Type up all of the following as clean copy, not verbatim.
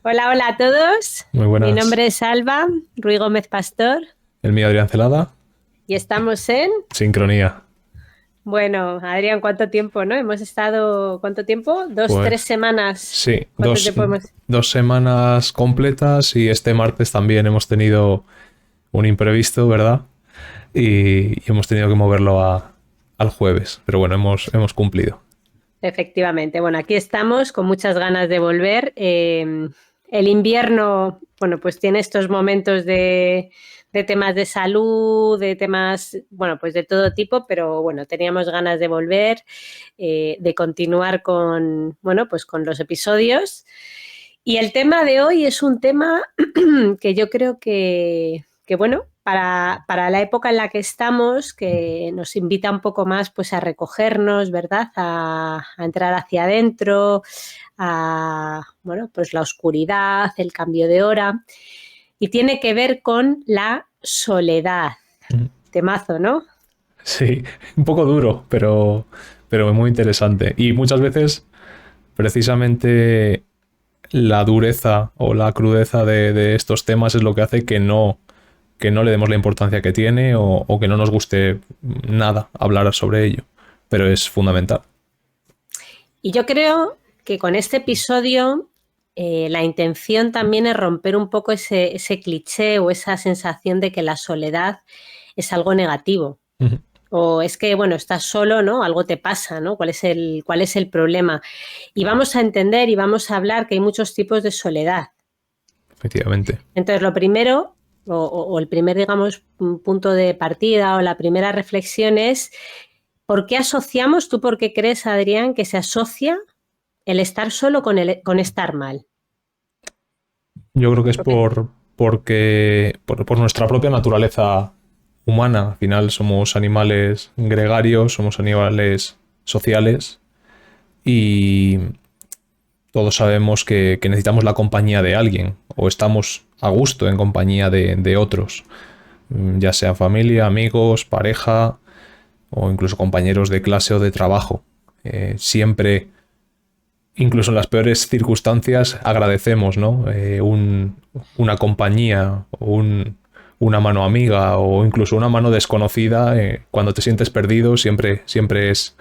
Hola, hola a todos. Muy Mi buenas. nombre es Alba Ruiz Gómez Pastor El mío, Adrián Celada. y estamos en... Sincronía. Bueno, Adrián, ¿cuánto tiempo, no? Hemos estado, ¿cuánto tiempo? Dos, Pues 3 semanas. sí, ¿Cuánto tiempo hemos? 2 semanas completas y este martes también hemos tenido un imprevisto, ¿verdad? Y hemos tenido que moverlo al jueves. Pero bueno, hemos cumplido. Efectivamente. Bueno, aquí estamos con muchas ganas de volver. El invierno, bueno, pues tiene estos momentos de temas de salud, de temas, bueno, pues de todo tipo, pero bueno, teníamos ganas de volver, de continuar con, bueno, pues con los episodios. Y el tema de hoy es un tema que yo creo que bueno, para la época en la que estamos, que nos invita un poco más pues a recogernos, ¿verdad? A entrar hacia adentro, a, bueno, pues la oscuridad, el cambio de hora, y tiene que ver con la soledad. Temazo, ¿no? Sí, un poco duro, pero muy interesante. Y muchas veces, precisamente, la dureza o la crudeza de estos temas es lo que hace que no le demos la importancia que tiene o que no nos guste nada hablar sobre ello. Pero es fundamental. Y yo creo que con este episodio la intención también es romper un poco ese cliché o esa sensación de que la soledad es algo negativo. O es que, bueno, estás solo, ¿no? Algo te pasa, ¿no? Cuál es el problema? Y vamos a entender y vamos a hablar que hay muchos tipos de soledad. Efectivamente. Entonces, lo primero, o el primer, digamos, punto de partida o la primera reflexión es, ¿por qué asociamos, tú por qué crees, Adrián, que se asocia el estar solo con estar mal? Yo creo que es Porque, por nuestra propia naturaleza humana. Al final somos animales gregarios, somos animales sociales y todos sabemos que necesitamos la compañía de alguien o estamos a gusto en compañía de otros, ya sea familia, amigos, pareja o incluso compañeros de clase o de trabajo. Siempre, incluso en las peores circunstancias, agradecemos, ¿no? Una compañía o una mano amiga o incluso una mano desconocida. Cuando te sientes perdido, siempre es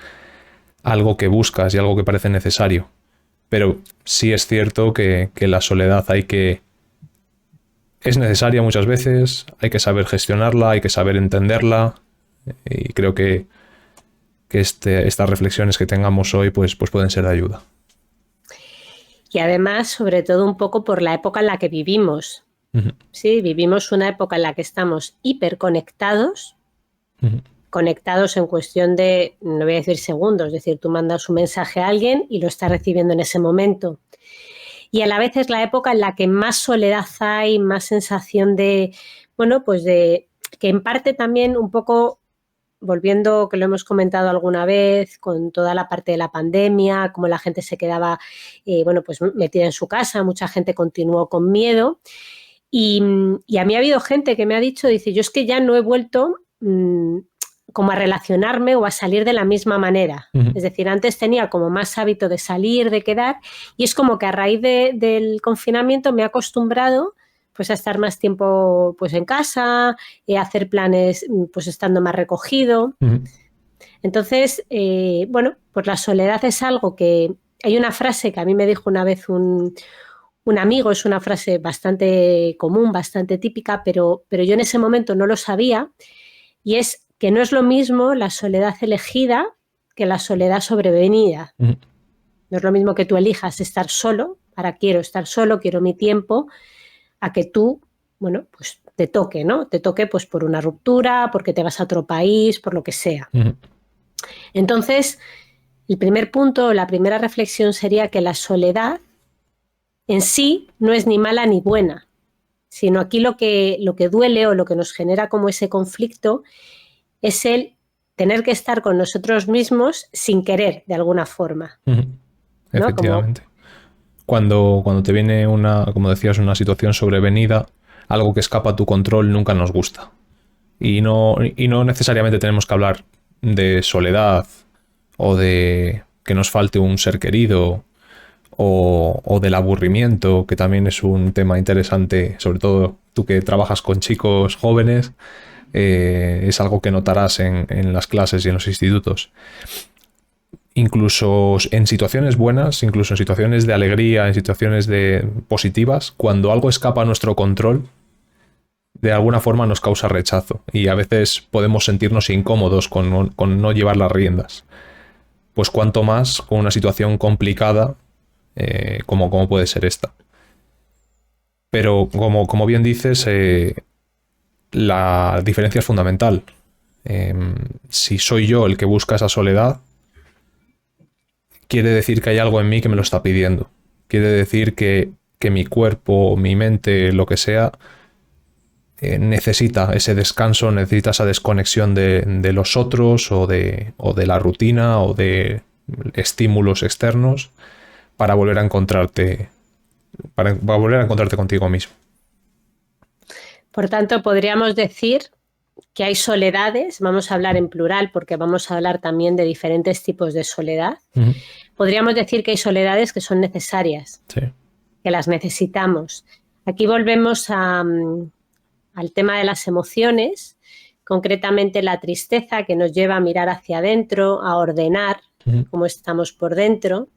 algo que buscas y algo que parece necesario. Pero sí es cierto que la soledad es necesaria muchas veces, hay que saber gestionarla, hay que saber entenderla y creo que estas reflexiones que tengamos hoy pues pueden ser de ayuda. y además, sobre todo un poco por la época en la que vivimos. Ujú, Sí, vivimos una época en la que estamos hiperconectados, ujú, conectados en cuestión de, no voy a decir segundos, es decir, tú mandas un mensaje a alguien y lo está recibiendo en ese momento. Y a la vez es la época en la que más soledad hay, más sensación de, bueno, pues de que en parte también un poco, volviendo, que lo hemos comentado alguna vez, con toda la parte de la pandemia, como la gente se quedaba, bueno, pues metida en su casa, mucha gente continuó con miedo. Y, y, a mí ha habido gente que me ha dicho, dice, yo es que ya no he vuelto como a relacionarme o a salir de la misma manera. ujú. Es decir, antes tenía como más hábito de salir, de quedar, y es como que a raíz del confinamiento me he acostumbrado pues a estar más tiempo pues en casa, a hacer planes pues estando más recogido. Ujú. Entonces, bueno, pues la soledad es algo que... Hay una frase que a mí me dijo una vez un amigo, es una frase bastante común, bastante típica, pero yo en ese momento no lo sabía, y es que no es lo mismo la soledad elegida que la soledad sobrevenida. Ujú. No es lo mismo que tú elijas estar solo, para quiero estar solo, quiero mi tiempo, a que tú, bueno, pues te toque, ¿no? Te toque pues por una ruptura, porque te vas a otro país, por lo que sea. Ujú. Entonces, el primer punto, la primera reflexión sería que la soledad en sí no es ni mala ni buena, sino aquí lo que duele o lo que nos genera como ese conflicto es el tener que estar con nosotros mismos sin querer, de alguna forma, Ujú. ¿no? Como, Efectivamente. Cuando te viene como decías, una situación sobrevenida, algo que escapa a tu control nunca nos gusta. Y no necesariamente tenemos que hablar de soledad o de que nos falte un ser querido o del aburrimiento, que también es un tema interesante, sobre todo tú que trabajas con chicos jóvenes, es algo que notarás en las clases y en los institutos. Incluso en situaciones buenas, incluso en situaciones de alegría, en situaciones positivas, cuando algo escapa a nuestro control, de alguna forma nos causa rechazo y a veces podemos sentirnos incómodos con no llevar las riendas. Pues cuanto más con una situación complicada como puede ser esta. Pero como bien dices, la diferencia es fundamental. Si soy yo el que busca esa soledad, quiere decir que hay algo en mí que me lo está pidiendo. Quiere decir que mi cuerpo, mi mente, lo que sea, necesita ese descanso, necesita esa desconexión de los otros o de la rutina o de estímulos externos para volver a encontrarte, para volver a encontrarte contigo mismo. Por tanto, podríamos decir que hay soledades, vamos a hablar en plural porque vamos a hablar también de diferentes tipos de soledad. Uh-huh. Podríamos decir que hay soledades que son necesarias, sí, que las necesitamos. Aquí volvemos al tema de las emociones, concretamente la tristeza que nos lleva a mirar hacia adentro, a ordenar uh-huh. cómo estamos por dentro.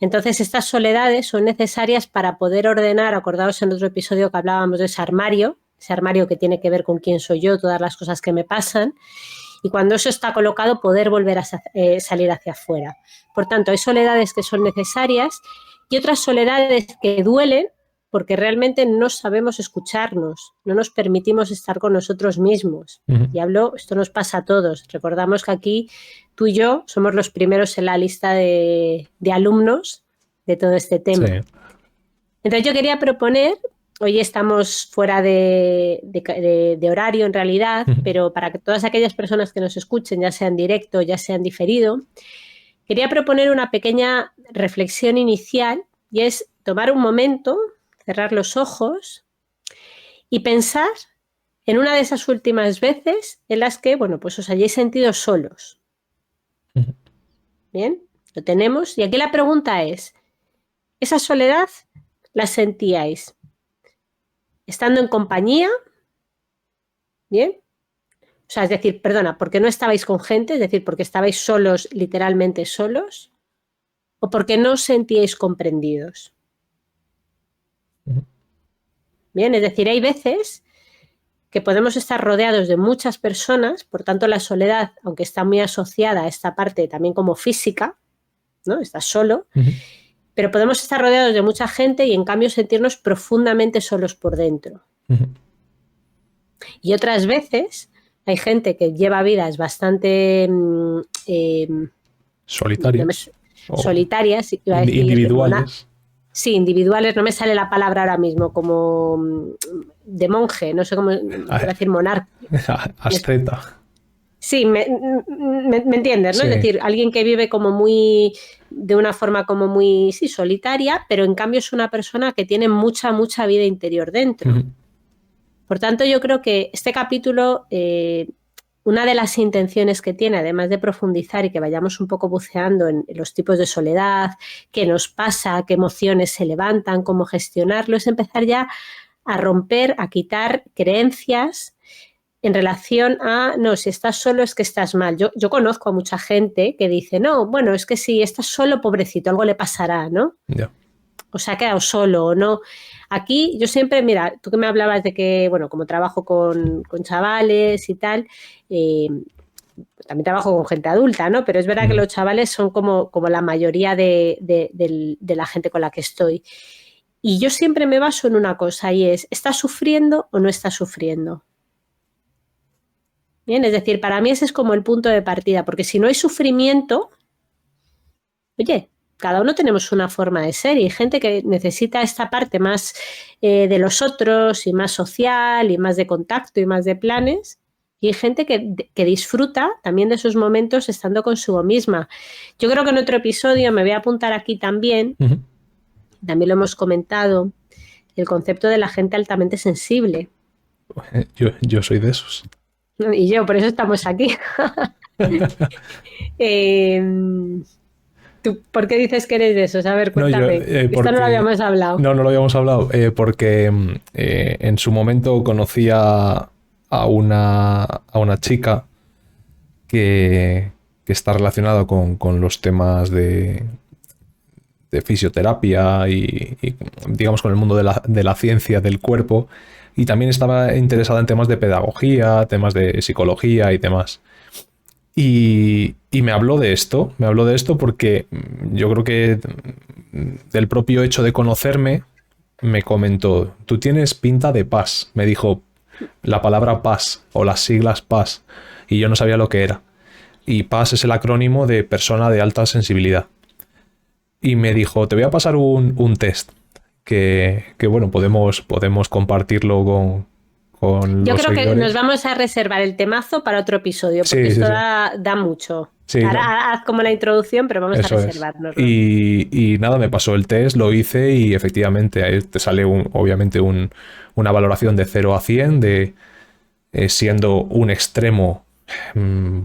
Entonces, estas soledades son necesarias para poder ordenar, acordaos en otro episodio que hablábamos de ese armario que tiene que ver con quién soy yo, todas las cosas que me pasan, y cuando eso está colocado, poder volver a salir hacia afuera. Por tanto, hay soledades que son necesarias y otras soledades que duelen porque realmente no sabemos escucharnos, no nos permitimos estar con nosotros mismos. Uh-huh. Y esto nos pasa a todos. Recordamos que aquí tú y yo somos los primeros en la lista de alumnos de todo este tema. Sí. Entonces yo quería proponer, hoy estamos fuera de horario en realidad, uh-huh. pero para que todas aquellas personas que nos escuchen, ya sea en directo, ya sea en diferido, quería proponer una pequeña reflexión inicial y es tomar un momento, cerrar los ojos y pensar en una de esas últimas veces en las que, bueno, pues os hayáis sentido solos. Uh-huh. Bien, lo tenemos. Y aquí la pregunta es, ¿esa soledad la sentíais estando en compañía? Bien. O sea, es decir, perdona, ¿porque no estabais con gente? Es decir, ¿porque estabais solos, literalmente solos? ¿O porque no os sentíais comprendidos? Bien, es decir, hay veces que podemos estar rodeados de muchas personas, por tanto la soledad, aunque está muy asociada a esta parte también como física, ¿no? Estás solo, uh-huh. pero podemos estar rodeados de mucha gente y en cambio sentirnos profundamente solos por dentro. Uh-huh. Y otras veces hay gente que lleva vidas bastante solitarias. Solitarias, iba a decir, individuales. Sí, individuales, no me sale la palabra ahora mismo, como de monje, no sé cómo decir monarca. Asceta. Sí, me entiendes, ¿no? Sí. Es decir, alguien que vive como de una forma como muy, sí, solitaria, pero en cambio es una persona que tiene mucha vida interior dentro. Uh-huh. Por tanto, yo creo que este capítulo, una de las intenciones que tiene, además de profundizar y que vayamos un poco buceando en los tipos de soledad, qué nos pasa, qué emociones se levantan, cómo gestionarlo, es empezar ya a romper, a quitar creencias en relación a, no, si estás solo es que estás mal. Yo conozco a mucha gente que dice, no, bueno, es que si estás solo, pobrecito, algo le pasará, ¿no? Yeah. O se ha quedado solo o no. Aquí yo siempre, mira, tú que me hablabas de que, bueno, como trabajo con chavales y tal, también trabajo con gente adulta, ¿no? Pero es verdad que los chavales son como la mayoría de la gente con la que estoy. Y yo siempre me baso en una cosa y es, ¿estás sufriendo o no estás sufriendo? Bien, es decir, para mí ese es como el punto de partida, porque si no hay sufrimiento, oye, cada uno tenemos una forma de ser y hay gente que necesita esta parte más de los otros y más social y más de contacto y más de planes, y hay gente que disfruta también de esos momentos estando consigo misma. Yo creo que en otro episodio, me voy a apuntar aquí también, uh-huh. también lo hemos comentado, el concepto de la gente altamente sensible. Yo soy de esos. Y yo, por eso estamos aquí. ¿Tú por qué dices que eres de esos? A ver, No, cuéntame. Esto no lo habíamos hablado. No lo habíamos hablado. Porque en su momento conocí a una chica que está relacionada con los temas de fisioterapia y, digamos, con el mundo de la ciencia del cuerpo. Y también estaba interesada en temas de pedagogía, temas de psicología y demás. Y me habló de esto porque yo creo que del propio hecho de conocerme, me comentó, tú tienes pinta de PAS, me dijo la palabra PAS o las siglas PAS, y yo no sabía lo que era. Y PAS es el acrónimo de persona de alta sensibilidad. Y me dijo, te voy a pasar un test que bueno, podemos compartirlo con Yo los creo que seguidores. nos vamos a reservar el temazo para otro episodio, porque Sí, sí, esto sí. da mucho. Sí, Ahora haz como la introducción, pero vamos a eso es. reservárnoslo. Y nada, me pasó el test, lo hice y efectivamente ahí te sale obviamente una valoración de 0 a 100, siendo un extremo,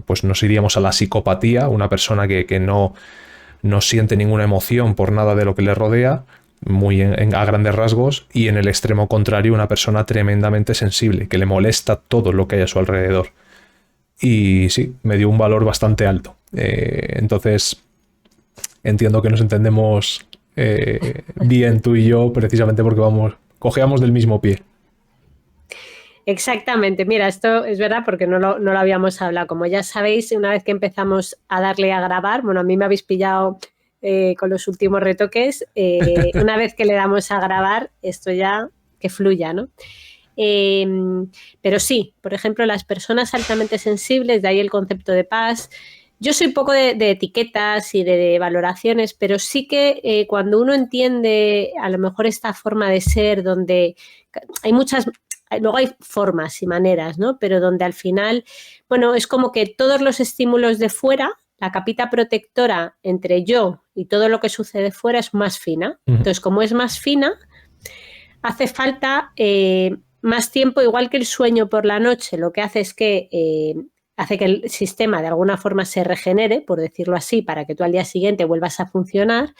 pues nos iríamos a la psicopatía, una persona que no siente ninguna emoción por nada de lo que le rodea, muy a grandes rasgos, y en el extremo contrario, una persona tremendamente sensible, que le molesta todo lo que hay a su alrededor. Y sí, me dio un valor bastante alto. Entonces, entiendo que nos entendemos bien tú y yo, precisamente porque cojeamos del mismo pie. Exactamente, mira, esto es verdad porque no lo habíamos hablado. Como ya sabéis, una vez que empezamos a darle a grabar, bueno, a mí me habéis pillado con los últimos retoques, una vez que le damos a grabar, esto ya que fluya, ¿no? Pero sí, por ejemplo, las personas altamente sensibles, de ahí el concepto de paz. Yo soy poco de etiquetas y de valoraciones, pero sí que cuando uno entiende a lo mejor esta forma de ser, donde hay muchas, luego hay formas y maneras, ¿no? Pero donde al final, bueno, es como que todos los estímulos de fuera, la capita protectora entre yo y todo lo que sucede fuera es más fina. Entonces, como es más fina, hace falta más tiempo, igual que el sueño por la noche, lo que hace es que hace que el sistema de alguna forma se regenere, por decirlo así, para que tú al día siguiente vuelvas a funcionar.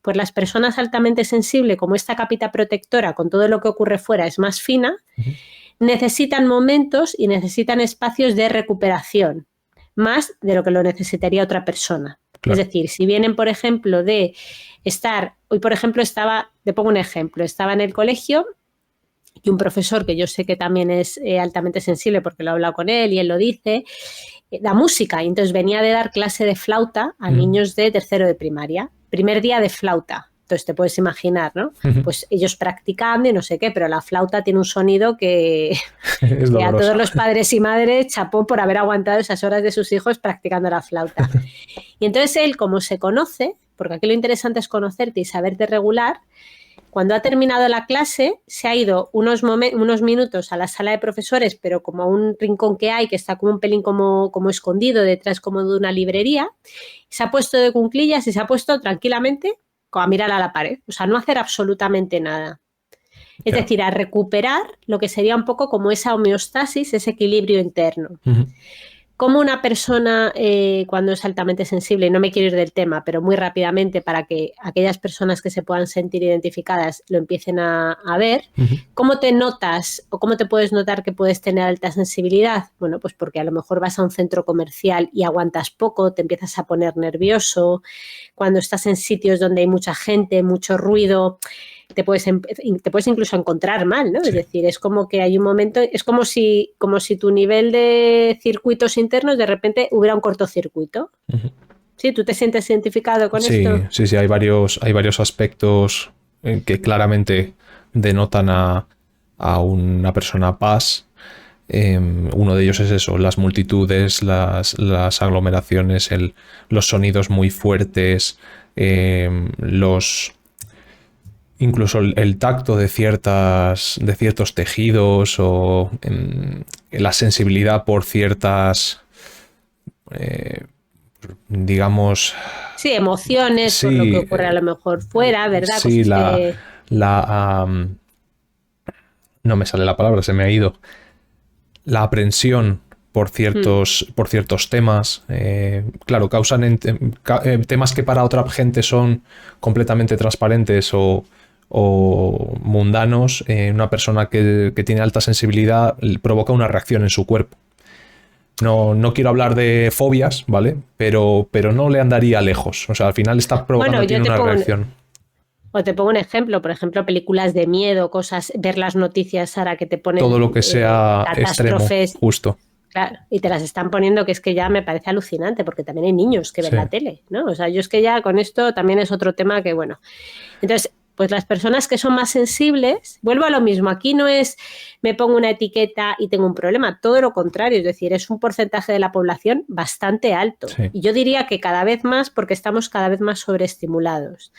Pues las personas altamente sensibles, como esta capita protectora con todo lo que ocurre fuera es más fina, necesitan momentos y necesitan espacios de recuperación, más de lo que lo necesitaría otra persona. Claro. Es decir, si vienen, por ejemplo, de estar, hoy por ejemplo te pongo un ejemplo, estaba en el colegio y un profesor que yo sé que también es altamente sensible porque lo he hablado con él y él lo dice, da música, y entonces venía de dar clase de flauta a niños de tercero de primaria, primer día de flauta. Entonces te puedes imaginar, ¿no? Pues ellos practicando y no sé qué, pero la flauta tiene un sonido que a todos los padres y madres chapó por haber aguantado esas horas de sus hijos practicando la flauta. Y entonces él, como se conoce, porque aquí lo interesante es conocerte y saberte regular, cuando ha terminado la clase se ha ido unos minutos a la sala de profesores, pero como a un rincón que hay, que está como un pelín como escondido detrás como de una librería, se ha puesto de cuclillas y se ha puesto tranquilamente a mirar a la pared, o sea, no hacer absolutamente nada. Es decir, a recuperar lo que sería un poco como esa homeostasis, ese equilibrio interno. Como una persona cuando es altamente sensible, y no me quiero ir del tema, pero muy rápidamente para que aquellas personas que se puedan sentir identificadas lo empiecen a ver, ¿cómo te notas o cómo te puedes notar que puedes tener alta sensibilidad? Bueno, pues porque a lo mejor vas a un centro comercial y aguantas poco, te empiezas a poner nervioso, cuando estás en sitios donde hay mucha gente, mucho ruido, te puedes incluso encontrar mal, ¿no? Sí. Es decir, es como que hay un momento, es como si tu nivel de circuitos internos de repente hubiera un cortocircuito. ¿Sí? ¿Tú te sientes identificado con esto? Sí, hay varios aspectos que claramente denotan a una persona paz. Uno de ellos es eso, las multitudes, las aglomeraciones, los sonidos muy fuertes, incluso el tacto de ciertos tejidos o la sensibilidad por ciertas, digamos... Sí, emociones, sí, por lo que ocurre a lo mejor fuera, ¿verdad? Sí, no me sale la palabra, se me ha ido. La aprensión por ciertos temas. Claro, causan temas que para otra gente son completamente transparentes o mundanos. Una persona que tiene alta sensibilidad provoca una reacción en su cuerpo. No quiero hablar de fobias, ¿vale? Pero no le andaría lejos. O sea, al final está provocando tiene una reacción. O te pongo un ejemplo, por ejemplo, películas de miedo, cosas, ver las noticias, Sara, que te ponen todo lo que sea catástrofes, extremo, justo. Claro, y te las están poniendo, que es que ya me parece alucinante, porque también hay niños que ven la tele, ¿no? O sea, yo es que ya con esto también es otro tema que, bueno. Entonces, pues las personas que son más sensibles, vuelvo a lo mismo, aquí no es me pongo una etiqueta y tengo un problema, todo lo contrario, es decir, es un porcentaje de la población bastante alto. Sí. Y yo diría que cada vez más, porque estamos cada vez más sobreestimulados.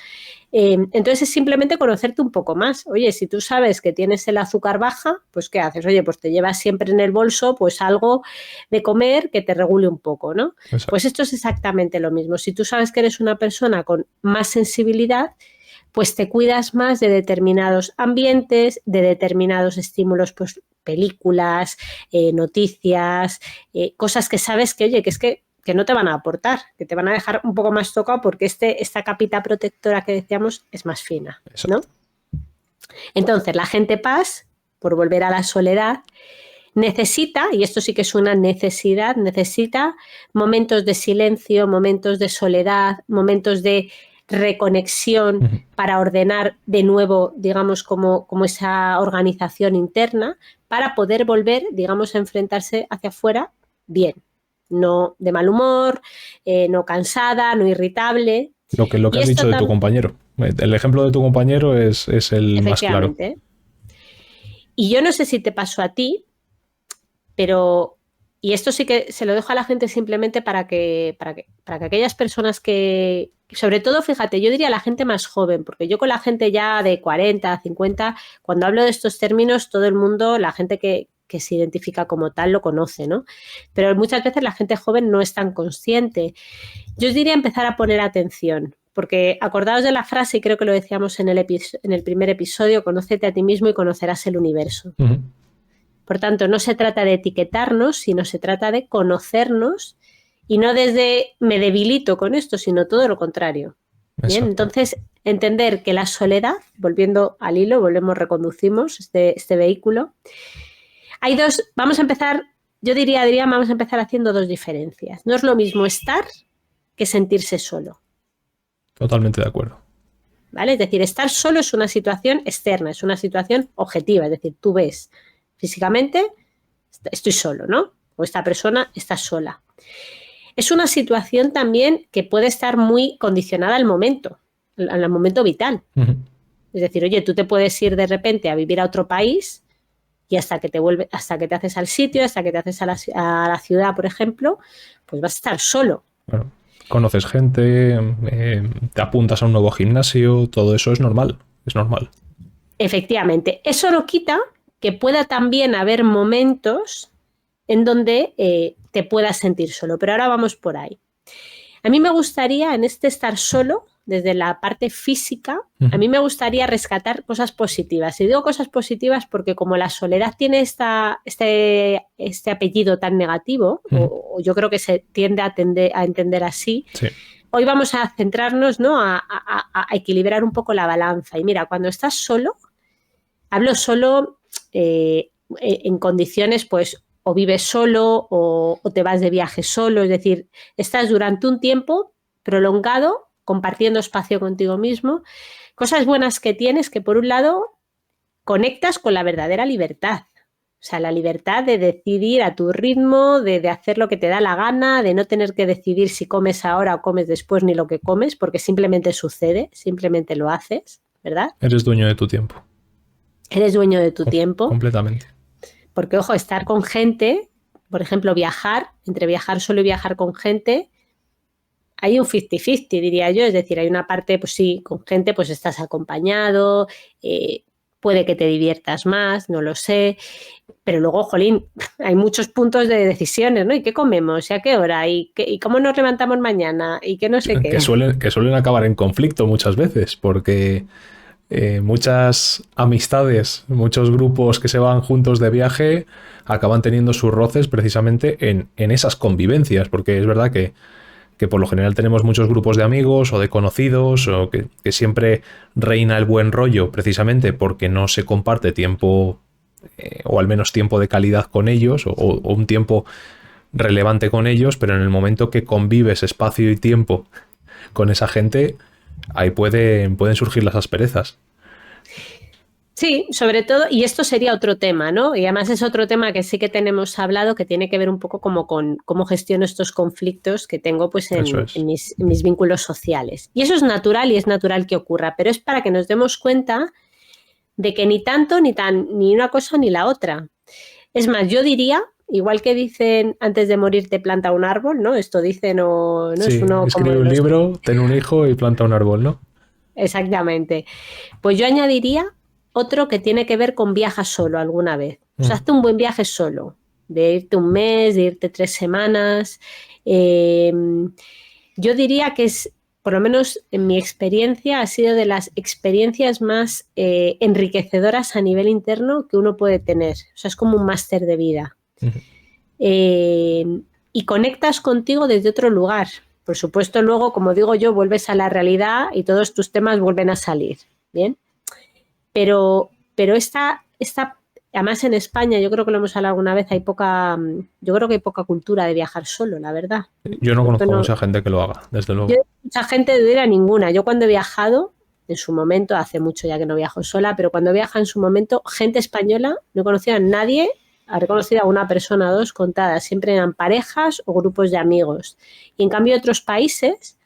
Entonces es simplemente conocerte un poco más. Oye, si tú sabes que tienes el azúcar baja, pues ¿qué haces? Oye, pues te llevas siempre en el bolso pues algo de comer que te regule un poco, ¿no? Exacto. Pues esto es exactamente lo mismo. Si tú sabes que eres una persona con más sensibilidad, pues te cuidas más de determinados ambientes, de determinados estímulos, pues películas, noticias, cosas que sabes que, oye, que es que no te van a aportar, que te van a dejar un poco más tocado porque esta capita protectora que decíamos es más fina, ¿no? Entonces, la gente paz, por volver a la soledad, necesita, y esto sí que es una necesidad, necesita momentos de silencio, momentos de soledad, momentos de reconexión para ordenar de nuevo, digamos, como esa organización interna para poder volver, digamos, a enfrentarse hacia afuera bien. No de mal humor, no cansada, no irritable. Lo que has dicho de tu compañero. El ejemplo de tu compañero es el más claro. Y yo no sé si te pasó a ti, pero, y esto sí que se lo dejo a la gente simplemente para que aquellas personas que, sobre todo, fíjate, yo diría a la gente más joven, porque yo con la gente ya de 40, 50, cuando hablo de estos términos, todo el mundo, la gente que se identifica como tal lo conoce, ¿no? Pero muchas veces la gente joven no es tan consciente. Yo os diría empezar a poner atención, porque acordaos de la frase, y creo que lo decíamos en el primer episodio, conócete a ti mismo y conocerás el universo. Por tanto, no se trata de etiquetarnos, sino se trata de conocernos y no desde me debilito con esto, sino todo lo contrario. Bien, entonces entender que la soledad, volviendo al hilo, reconducimos este vehículo. Hay dos, vamos a empezar, yo diría, vamos a empezar haciendo dos diferencias. No es lo mismo estar que sentirse solo. Totalmente de acuerdo. ¿Vale? Es decir, estar solo es una situación externa, es una situación objetiva, es decir, tú ves físicamente, estoy solo, ¿no? O esta persona está sola. Es una situación también que puede estar muy condicionada al momento vital. Es decir, oye, tú te puedes ir de repente a vivir a otro país y hasta que te haces al sitio, hasta que te haces a la ciudad, por ejemplo, pues vas a estar solo. Bueno, conoces gente, te apuntas a un nuevo gimnasio, todo eso es normal, es normal. Efectivamente, eso no quita que pueda también haber momentos en donde te puedas sentir solo, pero ahora vamos por ahí. A mí me gustaría, en este estar solo, desde la parte física, a mí me gustaría rescatar cosas positivas. Y digo cosas positivas porque como la soledad tiene este apellido tan negativo, o yo creo que se tiende a entender así, sí. Hoy vamos a centrarnos, ¿no? a equilibrar un poco la balanza. Y mira, cuando estás solo, hablo solo en condiciones, pues, o vives solo o te vas de viaje solo, es decir, estás durante un tiempo prolongado compartiendo espacio contigo mismo, cosas buenas que tienes que, por un lado, conectas con la verdadera libertad. O sea, la libertad de decidir a tu ritmo, de hacer lo que te da la gana, de no tener que decidir si comes ahora o comes después ni lo que comes, porque simplemente sucede, simplemente lo haces, ¿verdad? Eres dueño de tu tiempo. Eres dueño de tu tiempo. Completamente. Porque, ojo, estar con gente, por ejemplo, entre viajar solo y viajar con gente, hay un 50-50, diría yo, es decir, hay una parte, pues sí, con gente pues estás acompañado, puede que te diviertas más, no lo sé, pero luego, jolín, hay muchos puntos de decisiones, ¿no? ¿Y qué comemos? ¿Y a qué hora? ¿Y cómo nos levantamos mañana? ¿Y qué no sé qué? Que suelen acabar en conflicto muchas veces, porque muchas amistades, muchos grupos que se van juntos de viaje acaban teniendo sus roces precisamente en esas convivencias, porque es verdad que por lo general tenemos muchos grupos de amigos o de conocidos, o que siempre reina el buen rollo precisamente porque no se comparte tiempo, o al menos tiempo de calidad con ellos, o un tiempo relevante con ellos, pero en el momento que convives espacio y tiempo con esa gente, ahí pueden surgir las asperezas. Sí, sobre todo, y esto sería otro tema, ¿no? Y además es otro tema que sí que tenemos hablado, que tiene que ver un poco como con cómo gestiono estos conflictos que tengo pues Eso en es. mis vínculos sociales. Y eso es natural y es natural que ocurra, pero es para que nos demos cuenta de que ni tanto, ni una cosa ni la otra. Es más, yo diría, igual que dicen antes de morir te planta un árbol, ¿no? Esto dicen o no es Sí, uno como escribe de un los... libro, ten un hijo y planta un árbol, ¿no? Exactamente. Pues yo añadiría otro que tiene que ver con viaja solo alguna vez. O sea, Mm. hazte un buen viaje solo, de irte un mes, de irte 3 semanas. Eh, yo diría que es, por lo menos en mi experiencia, ha sido de las experiencias más enriquecedoras a nivel interno que uno puede tener. O sea, es como un máster de vida. Ujú. Eh, y conectas contigo desde otro lugar. Por supuesto, luego, como digo yo, vuelves a la realidad y todos tus temas vuelven a salir. Bien, pero además en España, yo creo que lo hemos hablado alguna vez, yo creo que hay poca cultura de viajar solo, la verdad. Yo no Creo que conozco no, mucha gente que lo haga, desde yo, luego. mucha gente no era ninguna. Yo cuando he viajado, en su momento, hace mucho ya que no viajo sola, pero cuando viaja en su momento, gente española, no conocía a nadie, ha reconocido a una persona o dos contadas, siempre eran parejas o grupos de amigos. Y en cambio otros países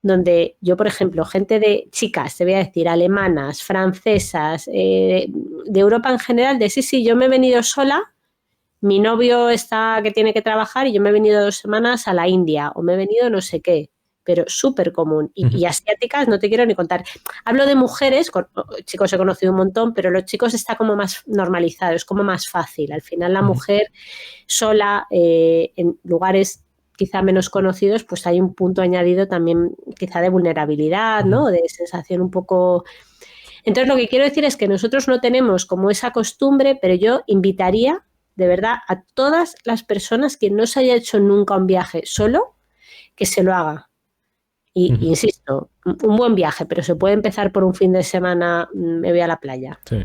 donde yo, por ejemplo, gente de chicas, te voy a decir, alemanas, francesas, de Europa en general, de sí, yo me he venido sola, mi novio está que tiene que trabajar y yo me he venido 2 semanas a la India o me he venido no sé qué, pero súper común. Ujú. Y asiáticas no te quiero ni contar. Hablo de mujeres, chicos he conocido un montón, pero los chicos está como más normalizado, es como más fácil. Al final la Ujú. mujer sola en lugares quizá menos conocidos, pues hay un punto añadido también quizá de vulnerabilidad, Ujú. ¿no? De sensación un poco... Entonces lo que quiero decir es que nosotros no tenemos como esa costumbre, pero yo invitaría de verdad a todas las personas que no se haya hecho nunca un viaje solo, que se lo haga. Y Ujú. insisto, un buen viaje, pero se puede empezar por un fin de semana, me voy a la playa. Sí.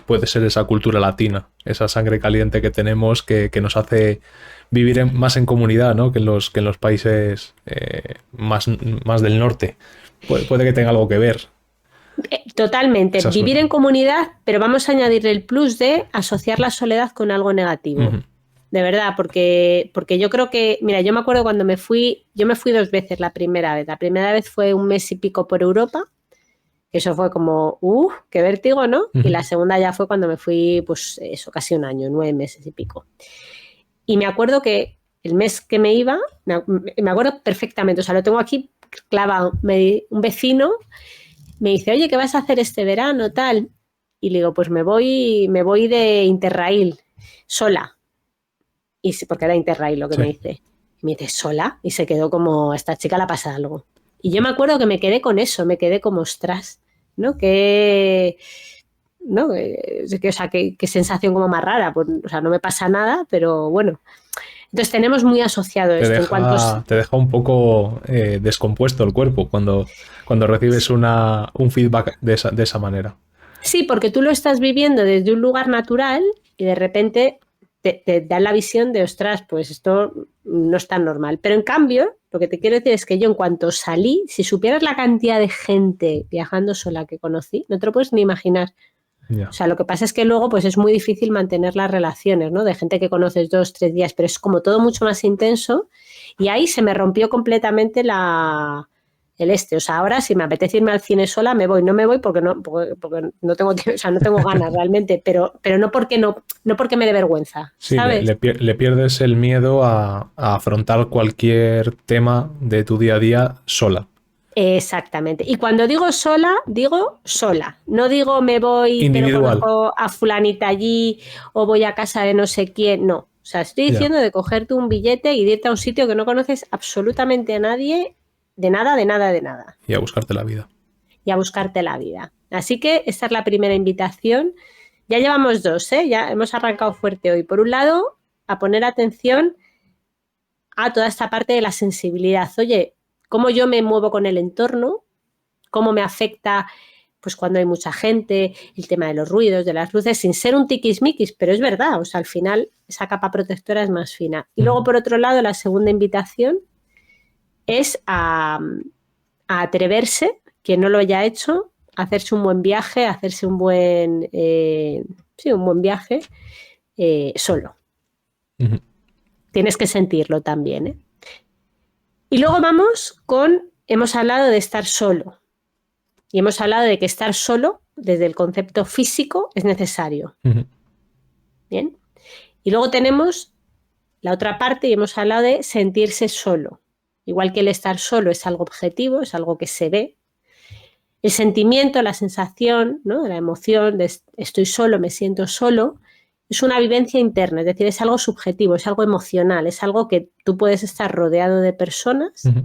Puede ser esa cultura latina, esa sangre caliente que tenemos que nos hace vivir más en comunidad, ¿no? Que en los países más del norte. Puede que tenga algo que ver Totalmente, esas vivir cosas. en comunidad, pero vamos a añadirle el plus de asociar la soledad con algo negativo. Ujú. De verdad, porque yo creo que, mira, yo me acuerdo cuando yo me fui 2 veces la primera vez. La primera vez fue un mes y pico por Europa, que eso fue como, qué vértigo, ¿no? Y Ujú. la segunda ya fue cuando me fui, pues eso, casi un año, 9 meses y pico. Y me acuerdo que el mes que me iba, me acuerdo perfectamente, o sea, lo tengo aquí clavado. Un vecino me dice, oye, ¿qué vas a hacer este verano, tal? Y le digo, pues me voy de Interrail, sola. Porque era Interrail lo que Sí. me dice. Y me dice, ¿sola? Y se quedó como, a esta chica la pasa algo. Y yo me acuerdo que me quedé con eso, me quedé como, ostras, ¿no? ¿No? O sea, qué sensación como más rara. Pues, o sea, no me pasa nada, pero bueno. Entonces tenemos muy asociado esto. En cuanto Te deja un poco descompuesto el cuerpo cuando recibes un feedback de esa manera. Sí, porque tú lo estás viviendo desde un lugar natural y de repente te da la visión de, ostras, pues esto no es tan normal. Pero en cambio, lo que te quiero decir es que yo en cuanto salí, si supieras la cantidad de gente viajando sola que conocí, no te lo puedes ni imaginar. O Ya. sea, lo que pasa es que luego pues es muy difícil mantener las relaciones, ¿no? De gente que conoces 2, 3 días, pero es como todo mucho más intenso y ahí se me rompió completamente o sea, ahora si me apetece irme al cine sola, me voy. No me voy porque no tengo tiempo, o sea, no tengo ganas realmente, pero no porque me dé vergüenza, Sí, ¿sabes? le pierdes el miedo a afrontar cualquier tema de tu día a día sola. Exactamente. Y cuando digo sola, digo sola. No digo me voy, pero Individual. conozco a fulanita allí o voy a casa de no sé quién. No. O sea, estoy Ya. diciendo de cogerte un billete y de irte a un sitio que no conoces absolutamente a nadie, de nada, de nada, de nada. Y a buscarte la vida. Y a buscarte la vida. Así que esta es la primera invitación. Ya llevamos 2, ¿eh? Ya hemos arrancado fuerte hoy. Por un lado, a poner atención a toda esta parte de la sensibilidad. Oye, cómo yo me muevo con el entorno, cómo me afecta pues cuando hay mucha gente, el tema de los ruidos, de las luces, sin ser un tiquismiquis, pero es verdad, o sea, al final esa capa protectora es más fina. Y luego, por otro lado, la segunda invitación es a atreverse, quien no lo haya hecho, a hacerse un buen viaje, a hacerse un buen, un buen viaje solo. Ujú. Tienes que sentirlo también, ¿eh? Y luego vamos hemos hablado de estar solo. Y hemos hablado de que estar solo, desde el concepto físico, es necesario. Ujú. Bien. Y luego tenemos la otra parte y hemos hablado de sentirse solo. Igual que el estar solo es algo objetivo, es algo que se ve. El sentimiento, la sensación, ¿no? La emoción de estoy solo, me siento solo, es una vivencia interna, es decir, es algo subjetivo, es algo emocional, es algo que tú puedes estar rodeado de personas, Ujú.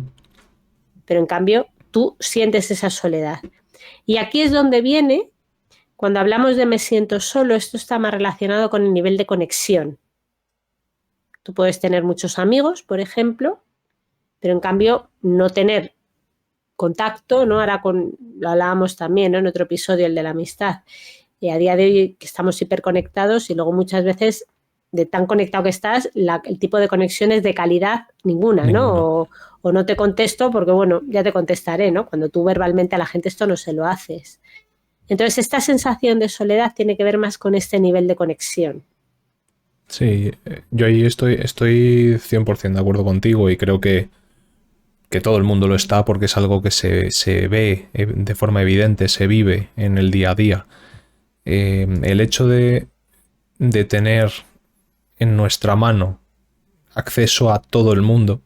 pero en cambio tú sientes esa soledad. Y aquí es donde viene, cuando hablamos de me siento solo, esto está más relacionado con el nivel de conexión. Tú puedes tener muchos amigos, por ejemplo, pero en cambio no tener contacto, ¿no? Ahora lo hablábamos también, ¿no? En otro episodio, el de la amistad. Y a día de hoy que estamos hiperconectados y luego muchas veces de tan conectado que estás, el tipo de conexión es de calidad ninguna, ¿no? Ninguno. O no te contesto porque, bueno, ya te contestaré, ¿no? Cuando tú verbalmente a la gente esto no se lo haces. Entonces, esta sensación de soledad tiene que ver más con este nivel de conexión. Sí, yo ahí estoy 100% de acuerdo contigo y creo que todo el mundo lo está porque es algo que se ve de forma evidente, se vive en el día a día. El hecho de tener en nuestra mano acceso a todo el mundo,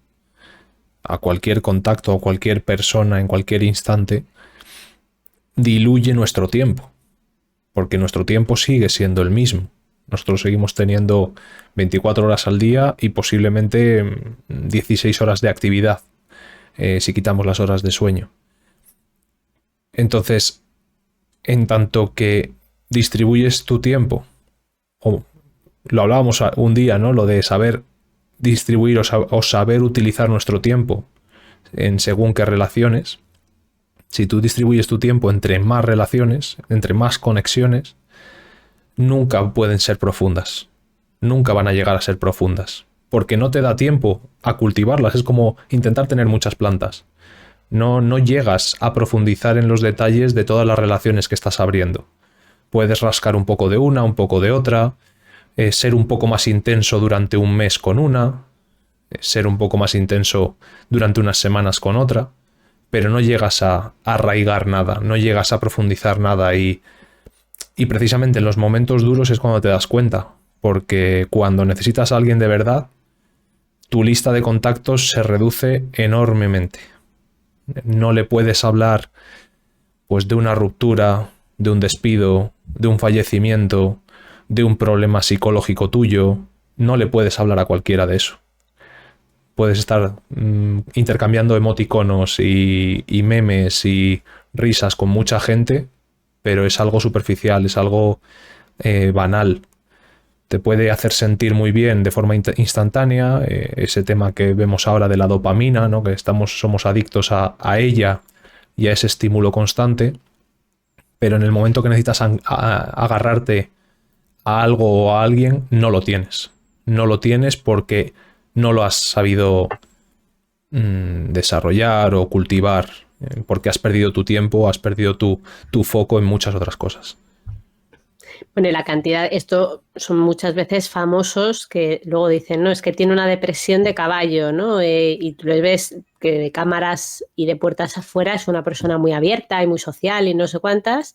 a cualquier contacto, a cualquier persona en cualquier instante, diluye nuestro tiempo, porque nuestro tiempo sigue siendo el mismo. Nosotros seguimos teniendo 24 horas al día y posiblemente 16 horas de actividad, si quitamos las horas de sueño. Entonces, en tanto que distribuyes tu tiempo, o lo hablábamos un día, ¿no? Lo de saber distribuir o saber utilizar nuestro tiempo en según qué relaciones. Si tú distribuyes tu tiempo entre más relaciones, entre más conexiones, nunca pueden ser profundas. Nunca van a llegar a ser profundas. Porque no te da tiempo a cultivarlas. Es como intentar tener muchas plantas. No llegas a profundizar en los detalles de todas las relaciones que estás abriendo. Puedes rascar un poco de una, un poco de otra, ser un poco más intenso durante un mes con una, ser un poco más intenso durante unas semanas con otra, pero no llegas a arraigar nada, no llegas a profundizar nada y precisamente en los momentos duros es cuando te das cuenta, porque cuando necesitas a alguien de verdad, tu lista de contactos se reduce enormemente. No le puedes hablar pues de una ruptura, de un despido, de un fallecimiento, de un problema psicológico tuyo, no le puedes hablar a cualquiera de eso. Puedes estar intercambiando emoticonos y memes y risas con mucha gente, pero es algo superficial, es algo banal. Te puede hacer sentir muy bien de forma instantánea, ese tema que vemos ahora de la dopamina, ¿no? Que somos adictos a ella y a ese estímulo constante, pero en el momento que necesitas agarrarte a algo o a alguien, no lo tienes. No lo tienes porque no lo has sabido desarrollar o cultivar, porque has perdido tu tiempo, has perdido tu foco en muchas otras cosas. Bueno, y la cantidad, esto son muchas veces famosos que luego dicen, no, es que tiene una depresión de caballo, ¿no? Y tú le ves que de cámaras y de puertas afuera es una persona muy abierta y muy social y no sé cuántas,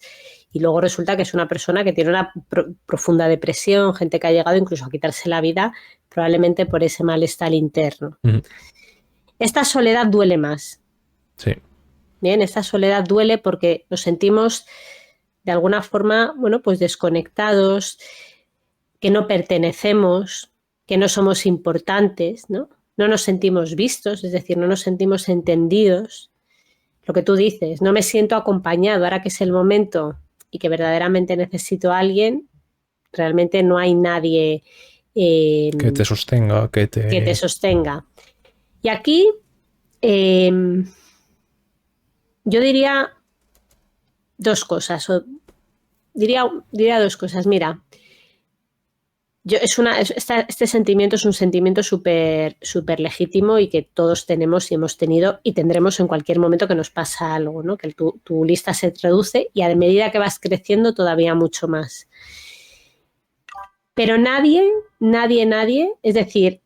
y luego resulta que es una persona que tiene una profunda depresión, gente que ha llegado incluso a quitarse la vida, probablemente por ese malestar interno. Esta soledad duele más. Sí. Bien, esta soledad duele porque nos sentimos de alguna forma, bueno, pues desconectados, que no pertenecemos, que no somos importantes, ¿no? No nos sentimos vistos, es decir, no nos sentimos entendidos. lo que tú dices, no me siento acompañado ahora que es el momento y que verdaderamente necesito a alguien, realmente no hay nadie que te sostenga, que te sostenga. Y aquí yo diría dos cosas, diría dos cosas. Mira, este sentimiento es un sentimiento súper legítimo y que todos tenemos y hemos tenido y tendremos en cualquier momento que nos pasa algo, ¿no? Que tu lista se reduce y a medida que vas creciendo todavía mucho más. Pero nadie, es decir,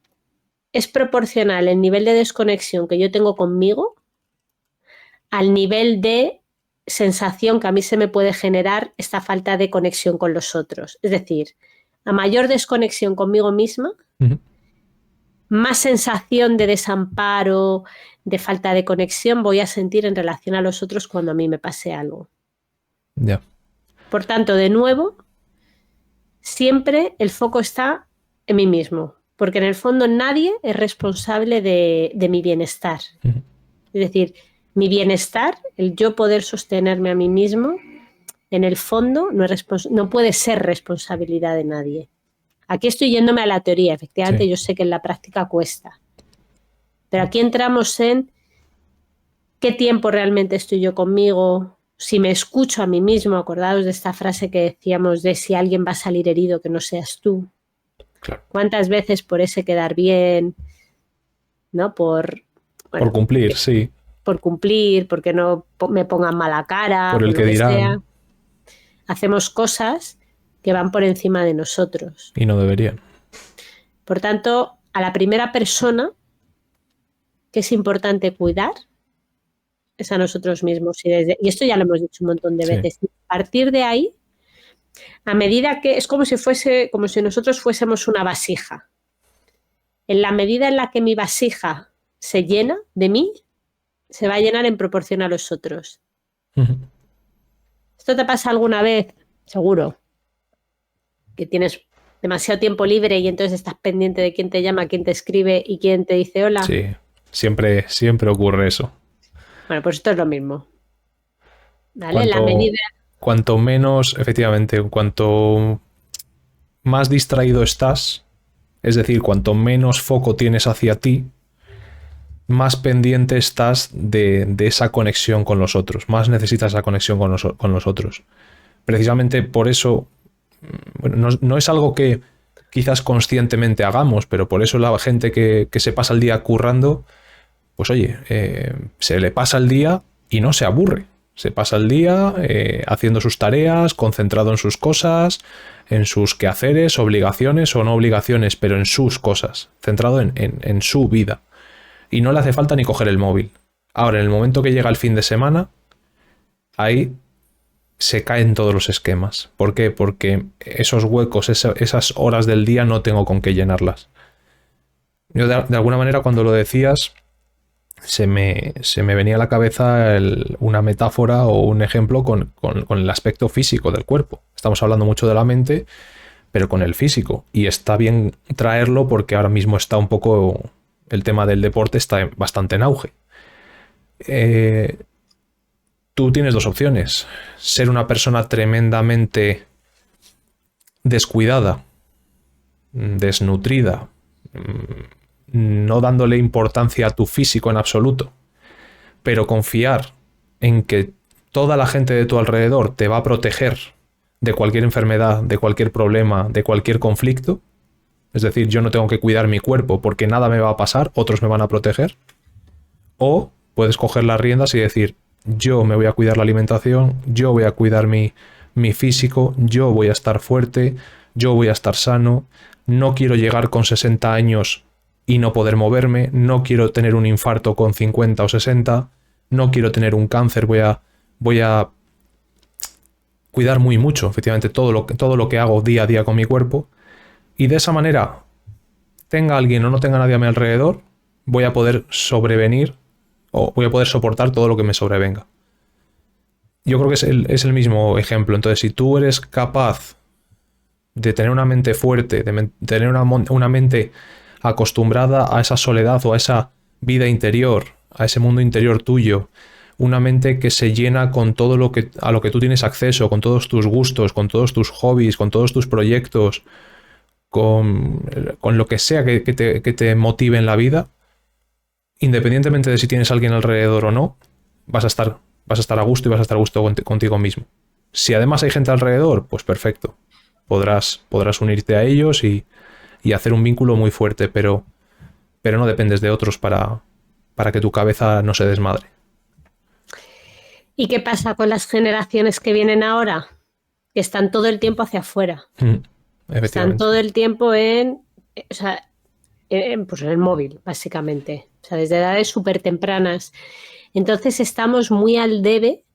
es proporcional el nivel de desconexión que yo tengo conmigo al nivel de sensación que a mí se me puede generar esta falta de conexión con los otros. Es decir, a mayor desconexión conmigo misma, más sensación de desamparo, de falta de conexión voy a sentir en relación a los otros cuando a mí me pase algo. Ya. Por tanto, de nuevo, siempre el foco está en mí mismo, porque en el fondo nadie es responsable de mi bienestar. Es decir, mi bienestar, el yo poder sostenerme a mí mismo, en el fondo no puede ser responsabilidad de nadie. Aquí estoy yéndome a la teoría, efectivamente, sí. Yo sé que en la práctica cuesta. Pero aquí entramos en qué tiempo realmente estoy yo conmigo, si me escucho a mí mismo, acordaos de esta frase que decíamos de si alguien va a salir herido que no seas tú. Claro. ¿Cuántas veces por ese quedar bien, ¿no? Por cumplir, sí. Por cumplir, porque no me pongan mala cara, por el que dirán. Sea, hacemos cosas que van por encima de nosotros. Y no deberían. Por tanto, a la primera persona que es importante cuidar es a nosotros mismos. Y esto ya lo hemos dicho un montón de veces. Sí. A partir de ahí, a medida que es como si nosotros fuésemos una vasija. En la medida en la que mi vasija se llena de mí, se va a llenar en proporción a los otros. ¿Esto te pasa alguna vez? Seguro. Que tienes demasiado tiempo libre y entonces estás pendiente de quién te llama, quién te escribe y quién te dice hola. Sí, siempre ocurre eso. Bueno, pues esto es lo mismo. ¿Vale? La medida... Cuanto menos, efectivamente, cuanto más distraído estás, es decir, cuanto menos foco tienes hacia ti, más pendiente estás de esa conexión con los otros, más necesitas esa conexión con los otros. Precisamente por eso, bueno, no es algo que quizás conscientemente hagamos, pero por eso la gente que se pasa el día currando, pues oye, se le pasa el día y no se aburre. Se pasa el día haciendo sus tareas, concentrado en sus cosas, en sus quehaceres, obligaciones o no obligaciones, pero en sus cosas, centrado en su vida. Y no le hace falta ni coger el móvil. Ahora, en el momento que llega el fin de semana, ahí se caen todos los esquemas. ¿Por qué? Porque esos huecos, esas horas del día no tengo con qué llenarlas. Yo de alguna manera cuando lo decías, se me venía a la cabeza una metáfora o un ejemplo con el aspecto físico del cuerpo. Estamos hablando mucho de la mente, pero con el físico. Y está bien traerlo porque ahora mismo está un poco... El tema del deporte está bastante en auge. Tú tienes dos opciones. Ser una persona tremendamente descuidada, desnutrida, no dándole importancia a tu físico en absoluto, pero confiar en que toda la gente de tu alrededor te va a proteger de cualquier enfermedad, de cualquier problema, de cualquier conflicto. Es decir, yo no tengo que cuidar mi cuerpo porque nada me va a pasar, otros me van a proteger. O puedes coger las riendas y decir, yo me voy a cuidar la alimentación, yo voy a cuidar mi físico, yo voy a estar fuerte, yo voy a estar sano, no quiero llegar con 60 años y no poder moverme, no quiero tener un infarto con 50 o 60, no quiero tener un cáncer, voy a cuidar muy mucho, efectivamente, todo lo que hago día a día con mi cuerpo. Y de esa manera, tenga alguien o no tenga nadie a mi alrededor, voy a poder sobrevenir o voy a poder soportar todo lo que me sobrevenga. Yo creo que es el mismo ejemplo. Entonces, si tú eres capaz de tener una mente fuerte, de tener una mente acostumbrada a esa soledad o a esa vida interior, a ese mundo interior tuyo, una mente que se llena con todo a lo que tú tienes acceso, con todos tus gustos, con todos tus hobbies, con todos tus proyectos, con lo que sea que te motive en la vida, independientemente de si tienes a alguien alrededor o no, vas a estar a gusto y vas a estar a gusto contigo mismo. Si además hay gente alrededor, pues perfecto. Podrás unirte a ellos y hacer un vínculo muy fuerte, pero no dependes de otros para que tu cabeza no se desmadre. ¿Y qué pasa con las generaciones que vienen ahora? Que están todo el tiempo hacia afuera. Están todo el tiempo pues en el móvil, básicamente. O sea, desde edades súper tempranas. Entonces estamos muy al debe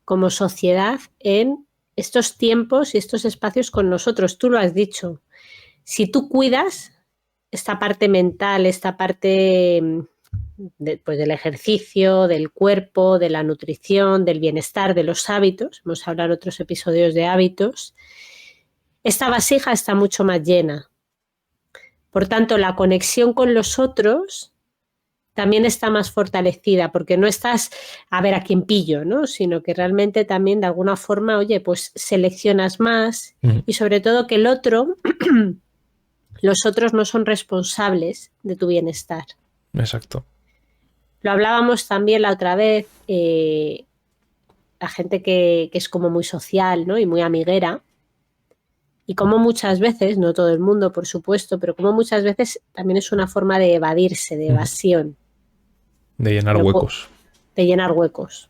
como sociedad en estos tiempos y estos espacios con nosotros. Tú lo has dicho. Si tú cuidas esta parte mental, esta parte pues del ejercicio, del cuerpo, de la nutrición, del bienestar, de los hábitos, hemos hablado en otros episodios de hábitos, esta vasija está mucho más llena. Por tanto, la conexión con los otros también está más fortalecida, porque no estás a ver a quién pillo, ¿no? Sino que realmente también de alguna forma, oye, pues seleccionas más y sobre todo que el otro, los otros no son responsables de tu bienestar. Exacto. Lo hablábamos también la otra vez, la gente que es como muy social, ¿no? Y muy amiguera. Y como muchas veces, no todo el mundo, por supuesto, pero como muchas veces también es una forma de evadirse, de evasión. De llenar huecos. De llenar huecos.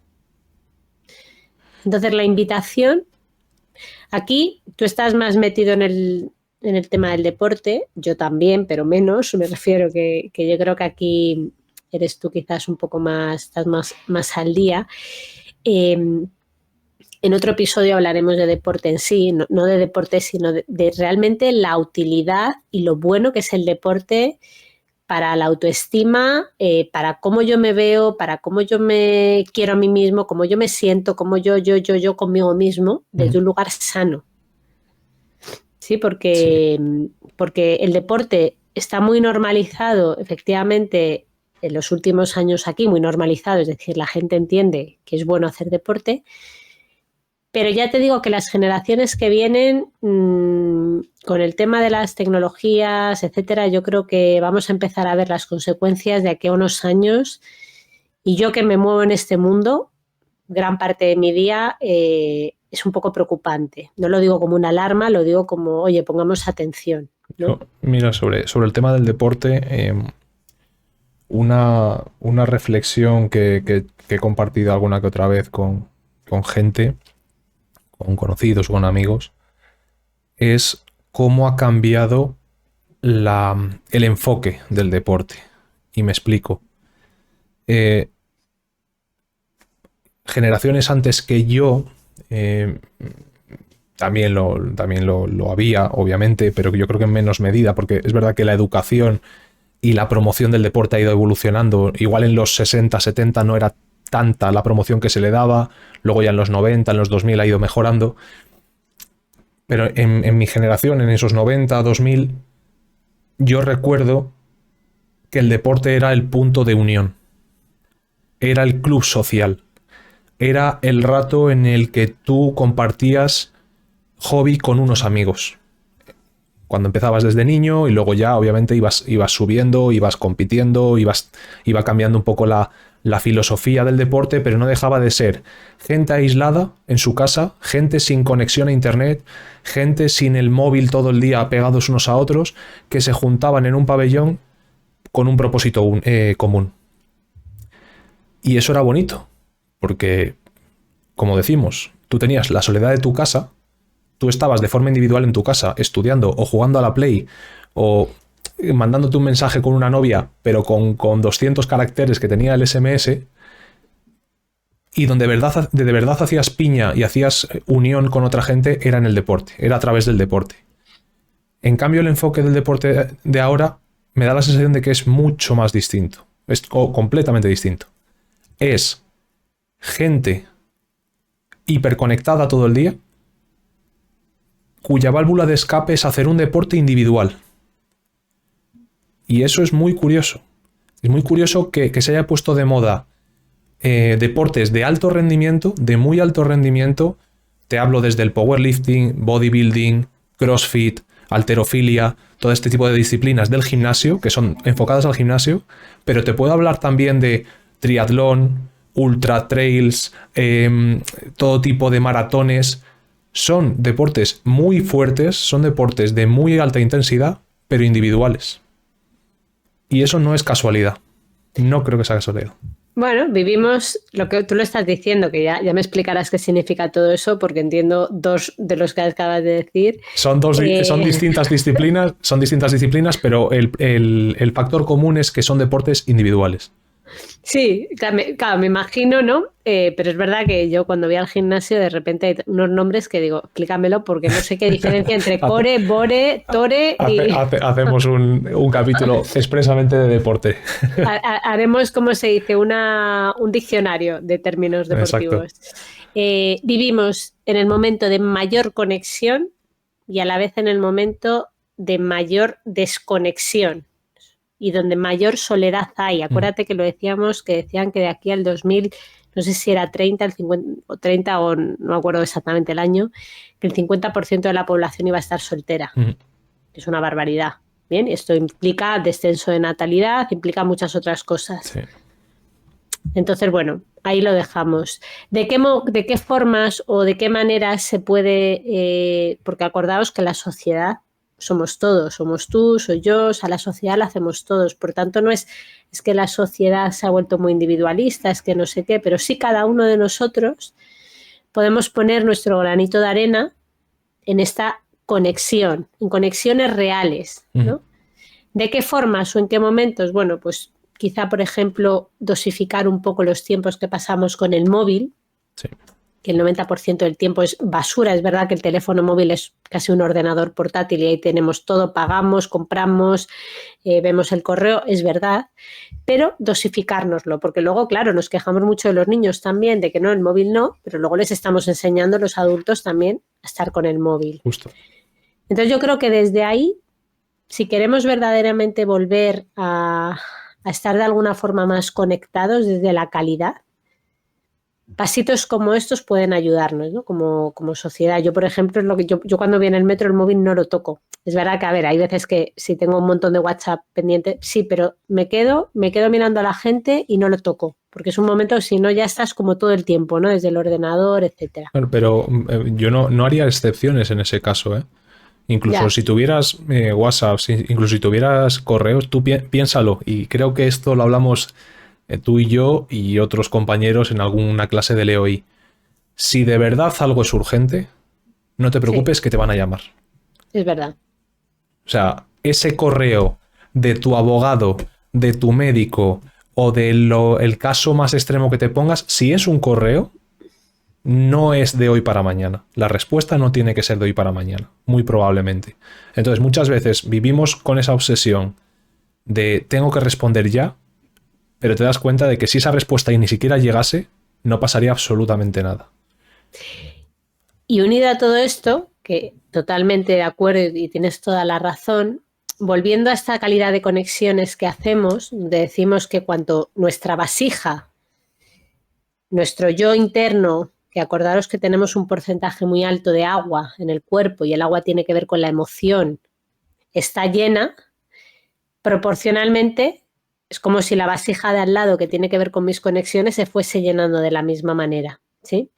Entonces la invitación, aquí tú estás más metido en el tema del deporte, yo también, pero menos, me refiero que yo creo que aquí eres tú quizás un poco más, estás más al día. En otro episodio hablaremos de deporte en sí, no de deporte, sino de realmente la utilidad y lo bueno que es el deporte para la autoestima, para cómo yo me veo, para cómo yo me quiero a mí mismo, cómo yo me siento, cómo yo conmigo mismo, desde un lugar sano. Sí, porque el deporte está muy normalizado, efectivamente, en los últimos años aquí, muy normalizado, es decir, la gente entiende que es bueno hacer deporte. Pero ya te digo que las generaciones que vienen, con el tema de las tecnologías, etcétera, yo creo que vamos a empezar a ver las consecuencias de aquí a unos años. Y yo que me muevo en este mundo, gran parte de mi día es un poco preocupante. No lo digo como una alarma, lo digo como, oye, pongamos atención, ¿no? Mira, sobre el tema del deporte, una reflexión que he compartido alguna que otra vez con gente, con conocidos o con amigos, es cómo ha cambiado el enfoque del deporte. Y me explico. Generaciones antes que yo también lo había, obviamente, pero yo creo que en menos medida, porque es verdad que la educación y la promoción del deporte ha ido evolucionando. Igual en los 60, 70 no era tanta la promoción que se le daba, luego ya en los 90, en los 2000 ha ido mejorando, pero en mi generación, en esos 90, 2000, yo recuerdo que el deporte era el punto de unión, era el club social, era el rato en el que tú compartías hobby con unos amigos. Cuando empezabas desde niño y luego ya obviamente ibas subiendo, ibas compitiendo, iba cambiando un poco la filosofía del deporte, pero no dejaba de ser gente aislada en su casa, gente sin conexión a internet, gente sin el móvil todo el día pegados unos a otros, que se juntaban en un pabellón con un propósito común. Y eso era bonito, porque, como decimos, tú tenías la soledad de tu casa, tú estabas de forma individual en tu casa estudiando o jugando a la Play o mandándote un mensaje con una novia, pero con 200 caracteres que tenía el SMS, y donde de verdad hacías piña y hacías unión con otra gente era en el deporte, era a través del deporte. En cambio, el enfoque del deporte de ahora me da la sensación de que es mucho más distinto, es completamente distinto. Es gente hiperconectada todo el día, cuya válvula de escape es hacer un deporte individual. Y eso es muy curioso. Es muy curioso que se haya puesto de moda deportes de alto rendimiento, de muy alto rendimiento. Te hablo desde el powerlifting, bodybuilding, crossfit, halterofilia, todo este tipo de disciplinas del gimnasio, que son enfocadas al gimnasio, pero te puedo hablar también de triatlón, ultra trails, todo tipo de maratones. Son deportes muy fuertes, son deportes de muy alta intensidad, pero individuales. Y eso no es casualidad. No creo que sea casualidad. Bueno, vivimos lo que tú lo estás diciendo, que ya me explicarás qué significa todo eso, porque entiendo dos de los que acabas de decir. Son distintas disciplinas, pero el factor común es que son deportes individuales. Sí, claro, me imagino, ¿no? Pero es verdad que yo cuando voy al gimnasio de repente hay unos nombres que digo, explícamelo porque no sé qué diferencia entre core, bore, tore y... Hacemos un capítulo expresamente de deporte. Haremos, como se dice, un diccionario de términos deportivos. Vivimos en el momento de mayor conexión y a la vez en el momento de mayor desconexión. Y donde mayor soledad hay. Acuérdate que lo decíamos, que decían que de aquí al 2000, no sé si era 30, el 50, o 30 o no me acuerdo exactamente el año, que el 50% de la población iba a estar soltera. Es una barbaridad. Bien, esto implica descenso de natalidad, implica muchas otras cosas. Sí. Entonces, bueno, ahí lo dejamos. ¿De qué formas o de qué maneras se puede...? Porque acordaos que la sociedad somos todos, somos tú, soy yo, o sea, la sociedad la hacemos todos, por tanto no es que la sociedad se ha vuelto muy individualista, es que no sé qué, pero sí cada uno de nosotros podemos poner nuestro granito de arena en esta conexión, en conexiones reales, ¿no? ¿De qué formas o en qué momentos? Bueno, pues quizá, por ejemplo, dosificar un poco los tiempos que pasamos con el móvil, Sí. que el 90% del tiempo es basura. Es verdad que el teléfono móvil es casi un ordenador portátil y ahí tenemos todo, pagamos, compramos, vemos el correo, es verdad, pero dosificárnoslo, porque luego, claro, nos quejamos mucho de los niños también, de que no, el móvil no, pero luego les estamos enseñando a los adultos también a estar con el móvil. Justo. Entonces yo creo que desde ahí, si queremos verdaderamente volver a estar de alguna forma más conectados desde la calidad, pasitos como estos pueden ayudarnos, ¿no? Como sociedad. Yo, por ejemplo, es lo que yo cuando voy en el metro el móvil no lo toco. Es verdad que, a ver, hay veces que si tengo un montón de WhatsApp pendiente, sí, pero me quedo mirando a la gente y no lo toco, porque es un momento, si no, ya estás como todo el tiempo, ¿no? Desde el ordenador, etcétera. Pero yo no haría excepciones en ese caso, ¿eh? Incluso Ya. si tuvieras WhatsApp, incluso si tuvieras correos, tú piénsalo. Y creo que esto lo hablamos tú y yo y otros compañeros en alguna clase de LEOI. Si de verdad algo es urgente, no te preocupes, que te van a llamar. Es verdad. O sea, ese correo de tu abogado, de tu médico o el caso más extremo que te pongas, si es un correo, no es de hoy para mañana. La respuesta no tiene que ser de hoy para mañana, muy probablemente. Entonces, muchas veces vivimos con esa obsesión de tengo que responder ya, pero te das cuenta de que si esa respuesta ni siquiera llegase, no pasaría absolutamente nada. Y unido a todo esto, que totalmente de acuerdo y tienes toda la razón, volviendo a esta calidad de conexiones que hacemos, decimos que cuanto nuestra vasija, nuestro yo interno, que acordaros que tenemos un porcentaje muy alto de agua en el cuerpo y el agua tiene que ver con la emoción, está llena, proporcionalmente es como si la vasija de al lado que tiene que ver con mis conexiones se fuese llenando de la misma manera, ¿sí?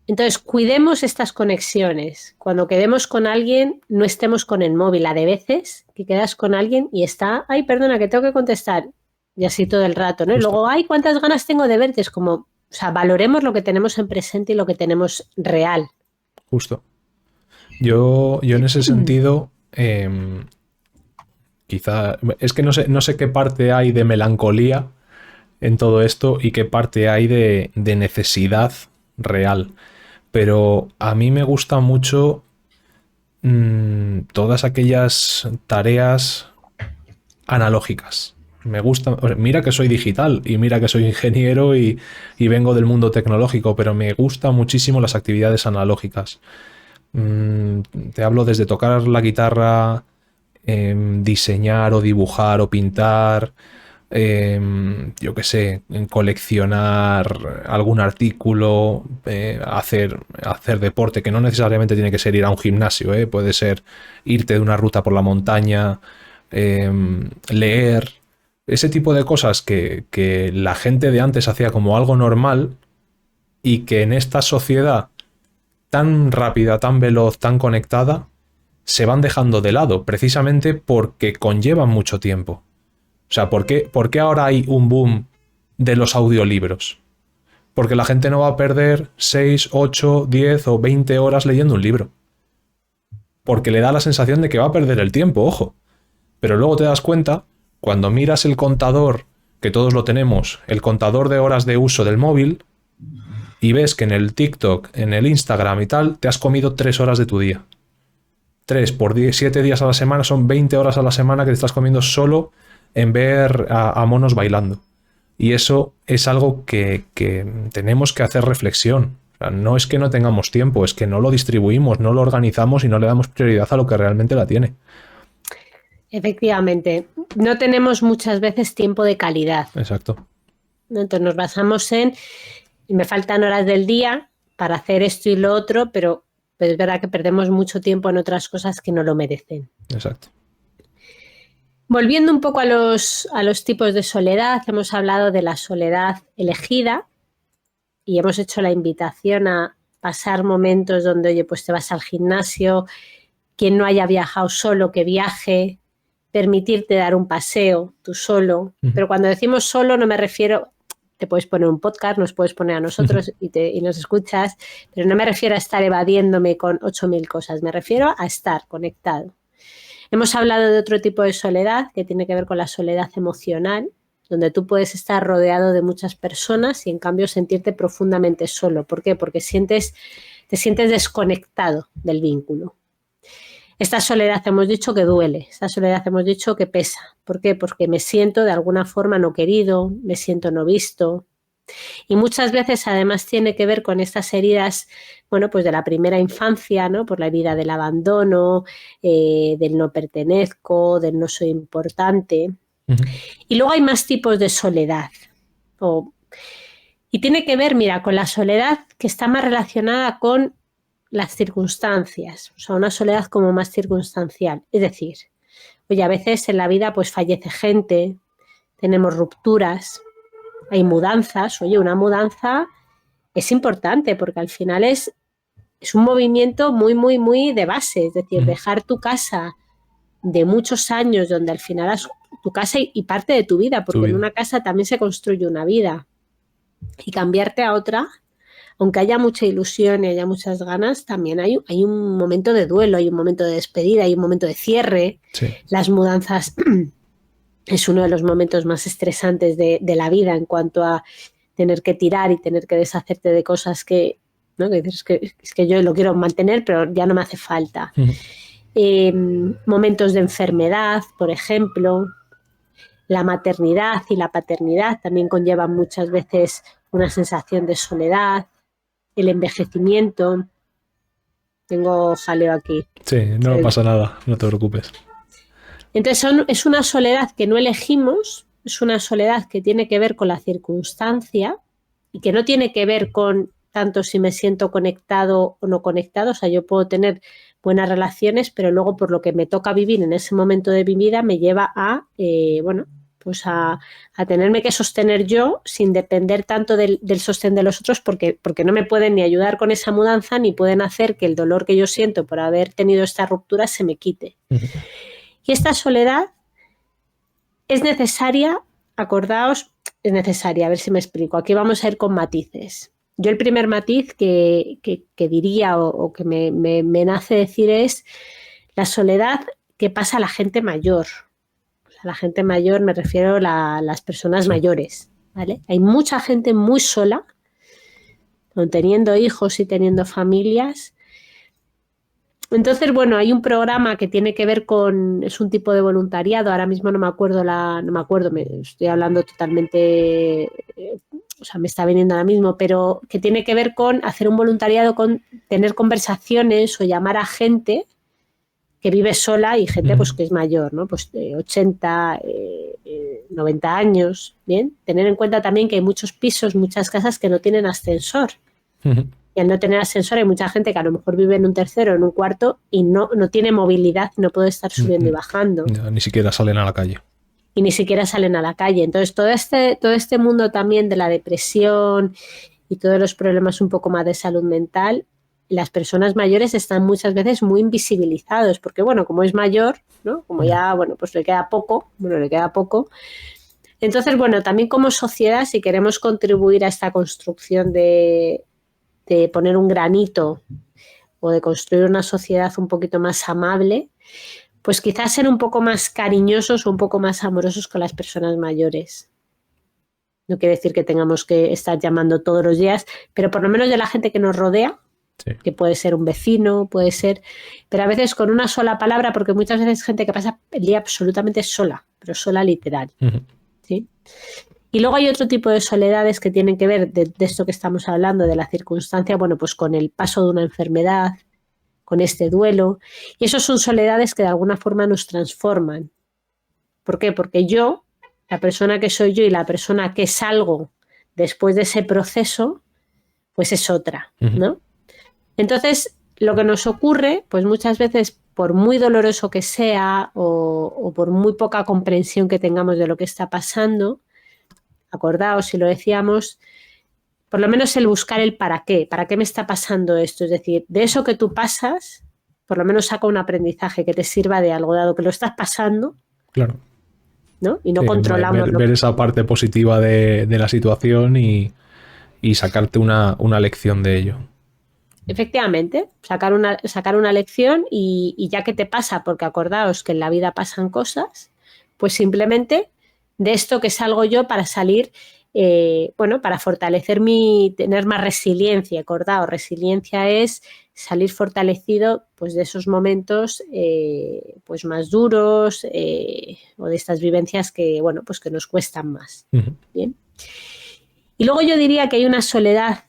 Entonces, cuidemos estas conexiones. Cuando quedemos con alguien, no estemos con el móvil. A de veces que quedas con alguien y está, ay, perdona, que tengo que contestar. Y así todo el rato, ¿no? Y luego, ay, cuántas ganas tengo de verte. Es como, o sea, valoremos lo que tenemos en presente y lo que tenemos real. Justo. Yo en ese sentido, quizá, es que no sé qué parte hay de melancolía en todo esto y qué parte hay de necesidad real. Pero a mí me gusta mucho todas aquellas tareas analógicas. Me gusta, mira que soy digital y mira que soy ingeniero y vengo del mundo tecnológico, pero me gustan muchísimo las actividades analógicas. Te hablo desde tocar la guitarra, diseñar o dibujar o pintar, yo qué sé, coleccionar algún artículo, hacer deporte, que no necesariamente tiene que ser ir a un gimnasio, puede ser irte de una ruta por la montaña, leer, ese tipo de cosas que la gente de antes hacía como algo normal y que en esta sociedad tan rápida, tan veloz, tan conectada, se van dejando de lado, precisamente porque conllevan mucho tiempo. O sea, por qué ahora hay un boom de los audiolibros? Porque la gente no va a perder 6, 8, 10 o 20 horas leyendo un libro. Porque le da la sensación de que va a perder el tiempo, ojo. Pero luego te das cuenta, cuando miras el contador, que todos lo tenemos, el contador de horas de uso del móvil, y ves que en el TikTok, en el Instagram y tal, te has comido 3 horas de tu día. 3 por 7 días a la semana son 20 horas a la semana que te estás comiendo solo en ver a monos bailando. Y eso es algo que tenemos que hacer reflexión. O sea, no es que no tengamos tiempo, es que no lo distribuimos, no lo organizamos y no le damos prioridad a lo que realmente la tiene. Efectivamente, no tenemos muchas veces tiempo de calidad. Exacto. Entonces nos basamos en, me faltan horas del día para hacer esto y lo otro, pero es verdad que perdemos mucho tiempo en otras cosas que no lo merecen. Exacto. Volviendo un poco a los tipos de soledad, hemos hablado de la soledad elegida y hemos hecho la invitación a pasar momentos donde, oye, pues te vas al gimnasio, quien no haya viajado solo, que viaje, permitirte dar un paseo tú solo. Pero cuando decimos solo no me refiero, te puedes poner un podcast, nos puedes poner a nosotros y nos escuchas, pero no me refiero a estar evadiéndome con 8.000 cosas, me refiero a estar conectado. Hemos hablado de otro tipo de soledad que tiene que ver con la soledad emocional, donde tú puedes estar rodeado de muchas personas y en cambio sentirte profundamente solo. ¿Por qué? Porque te sientes desconectado del vínculo. Esta soledad hemos dicho que duele, esta soledad hemos dicho que pesa. ¿Por qué? Porque me siento de alguna forma no querido, me siento no visto. Y muchas veces además tiene que ver con estas heridas, bueno, pues de la primera infancia, ¿no? Por la herida del abandono, del no pertenezco, del no soy importante. Y luego hay más tipos de soledad. Y tiene que ver, mira, con la soledad que está más relacionada con las circunstancias, o sea, una soledad como más circunstancial. Es decir, oye, a veces en la vida pues fallece gente, tenemos rupturas, hay mudanzas. Oye, una mudanza es importante porque al final es un movimiento muy, muy, muy de base. Es decir, dejar tu casa de muchos años donde al final es tu casa y parte de tu vida, porque en una casa también se construye una vida. Y cambiarte a otra, aunque haya mucha ilusión y haya muchas ganas, también hay un momento de duelo, hay un momento de despedida, hay un momento de cierre. Sí. Las mudanzas es uno de los momentos más estresantes de la vida en cuanto a tener que tirar y tener que deshacerte de cosas que, ¿no? Que dices, es que yo lo quiero mantener, pero ya no me hace falta. Momentos de enfermedad, por ejemplo. La maternidad y la paternidad también conllevan muchas veces una sensación de soledad. El envejecimiento. Tengo jaleo aquí. Sí, no pasa nada, no te preocupes. Entonces es una soledad que no elegimos, es una soledad que tiene que ver con la circunstancia y que no tiene que ver con tanto si me siento conectado o no conectado. O sea, yo puedo tener buenas relaciones, pero luego por lo que me toca vivir en ese momento de mi vida me lleva a, pues a tenerme que sostener yo sin depender tanto del sostén de los otros porque no me pueden ni ayudar con esa mudanza ni pueden hacer que el dolor que yo siento por haber tenido esta ruptura se me quite. Y esta soledad es necesaria, acordaos, es necesaria, a ver si me explico. Aquí vamos a ir con matices. Yo el primer matiz que diría o que me nace decir es la soledad que pasa a la gente mayor. A la gente mayor me refiero a las personas mayores, ¿vale? Hay mucha gente muy sola, teniendo hijos y teniendo familias. Entonces, bueno, hay un programa que tiene que ver con, es un tipo de voluntariado, ahora mismo no me acuerdo, me estoy hablando totalmente, o sea, me está viniendo ahora mismo, pero que tiene que ver con hacer un voluntariado, con tener conversaciones o llamar a gente que vive sola y gente pues que es mayor, ¿no? Pues de 80, 90 años, ¿bien? Tener en cuenta también que hay muchos pisos, muchas casas que no tienen ascensor. Y al no tener ascensor hay mucha gente que a lo mejor vive en un tercero, en un cuarto y no tiene movilidad, no puede estar subiendo y bajando. Ya, ni siquiera salen a la calle. Y ni siquiera salen a la calle. Entonces, todo este mundo también de la depresión y todos los problemas un poco más de salud mental, las personas mayores están muchas veces muy invisibilizados, porque bueno, como es mayor, ¿no? Como ya, bueno, pues le queda poco. Entonces, bueno, también como sociedad, si queremos contribuir a esta construcción de poner un granito o de construir una sociedad un poquito más amable, pues quizás ser un poco más cariñosos o un poco más amorosos con las personas mayores. No quiere decir que tengamos que estar llamando todos los días, pero por lo menos de la gente que nos rodea, sí, que puede ser un vecino, puede ser, pero a veces con una sola palabra, porque muchas veces hay gente que pasa el día absolutamente sola, pero sola literal. ¿Sí? Y luego hay otro tipo de soledades que tienen que ver de esto que estamos hablando, de la circunstancia, bueno, pues con el paso de una enfermedad, con este duelo. Y eso son soledades que de alguna forma nos transforman. ¿Por qué? Porque yo, la persona que soy yo y la persona que salgo después de ese proceso, pues es otra, ¿no? Entonces, lo que nos ocurre, pues muchas veces, por muy doloroso que sea o por muy poca comprensión que tengamos de lo que está pasando, acordaos, si lo decíamos, por lo menos el buscar el para qué me está pasando esto, es decir, de eso que tú pasas, por lo menos saca un aprendizaje que te sirva de algo, dado que lo estás pasando. Claro. ¿No? Y no sí, controlamos. Ver esa parte positiva de la situación y sacarte una lección de ello. Efectivamente, sacar una lección y ya que te pasa, porque acordaos que en la vida pasan cosas, pues simplemente de esto que salgo yo para salir, bueno, para fortalecer tener más resiliencia. Acordaos, resiliencia es salir fortalecido pues de esos momentos pues más duros o de estas vivencias que, bueno, pues que nos cuestan más. Bien. Y luego yo diría que hay una soledad,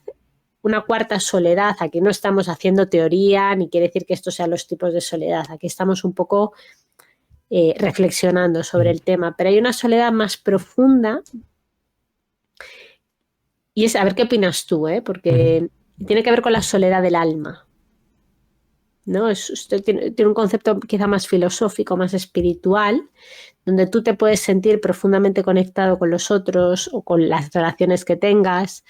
una cuarta soledad. Aquí no estamos haciendo teoría ni quiere decir que estos sean los tipos de soledad. Aquí estamos un poco reflexionando sobre el tema, pero hay una soledad más profunda y es, a ver qué opinas tú, porque tiene que ver con la soledad del alma, ¿no? Esto tiene un concepto quizá más filosófico, más espiritual, donde tú te puedes sentir profundamente conectado con los otros o con las relaciones que tengas.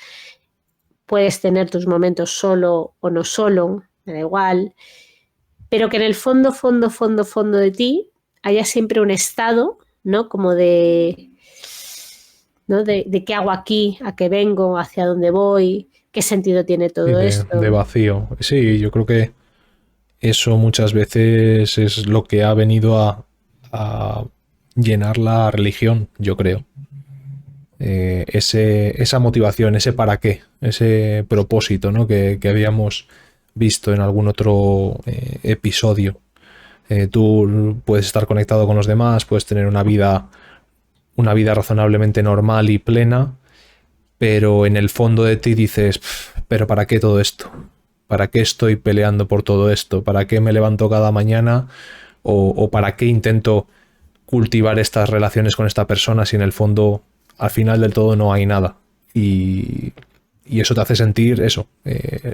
Puedes tener tus momentos solo o no solo, me da igual, pero que en el fondo de ti haya siempre un estado, ¿no? Como ¿no? de qué hago aquí, a qué vengo, hacia dónde voy, qué sentido tiene todo esto. De vacío. Sí, yo creo que eso muchas veces es lo que ha venido a llenar la religión, yo creo. Esa motivación, ese para qué, ese propósito, ¿no? que habíamos visto en algún otro episodio. Tú puedes estar conectado con los demás, puedes tener una vida razonablemente normal y plena, pero en el fondo de ti dices, ¿pero para qué todo esto? ¿Para qué estoy peleando por todo esto? ¿Para qué me levanto cada mañana? ¿O para qué intento cultivar estas relaciones con esta persona si en el fondo al final del todo no hay nada? Y eso te hace sentir eso,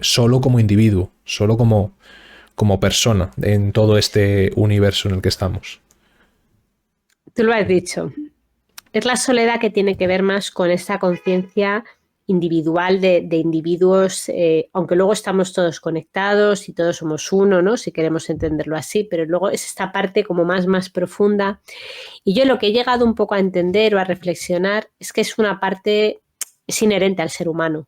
solo como individuo, solo como persona en todo este universo en el que estamos. Tú lo has dicho. Es la soledad que tiene que ver más con esa conciencia individual de individuos, aunque luego estamos todos conectados y todos somos uno, ¿no? Si queremos entenderlo así, pero luego es esta parte como más profunda. Y yo lo que he llegado un poco a entender o a reflexionar es que es una parte, es inherente al ser humano.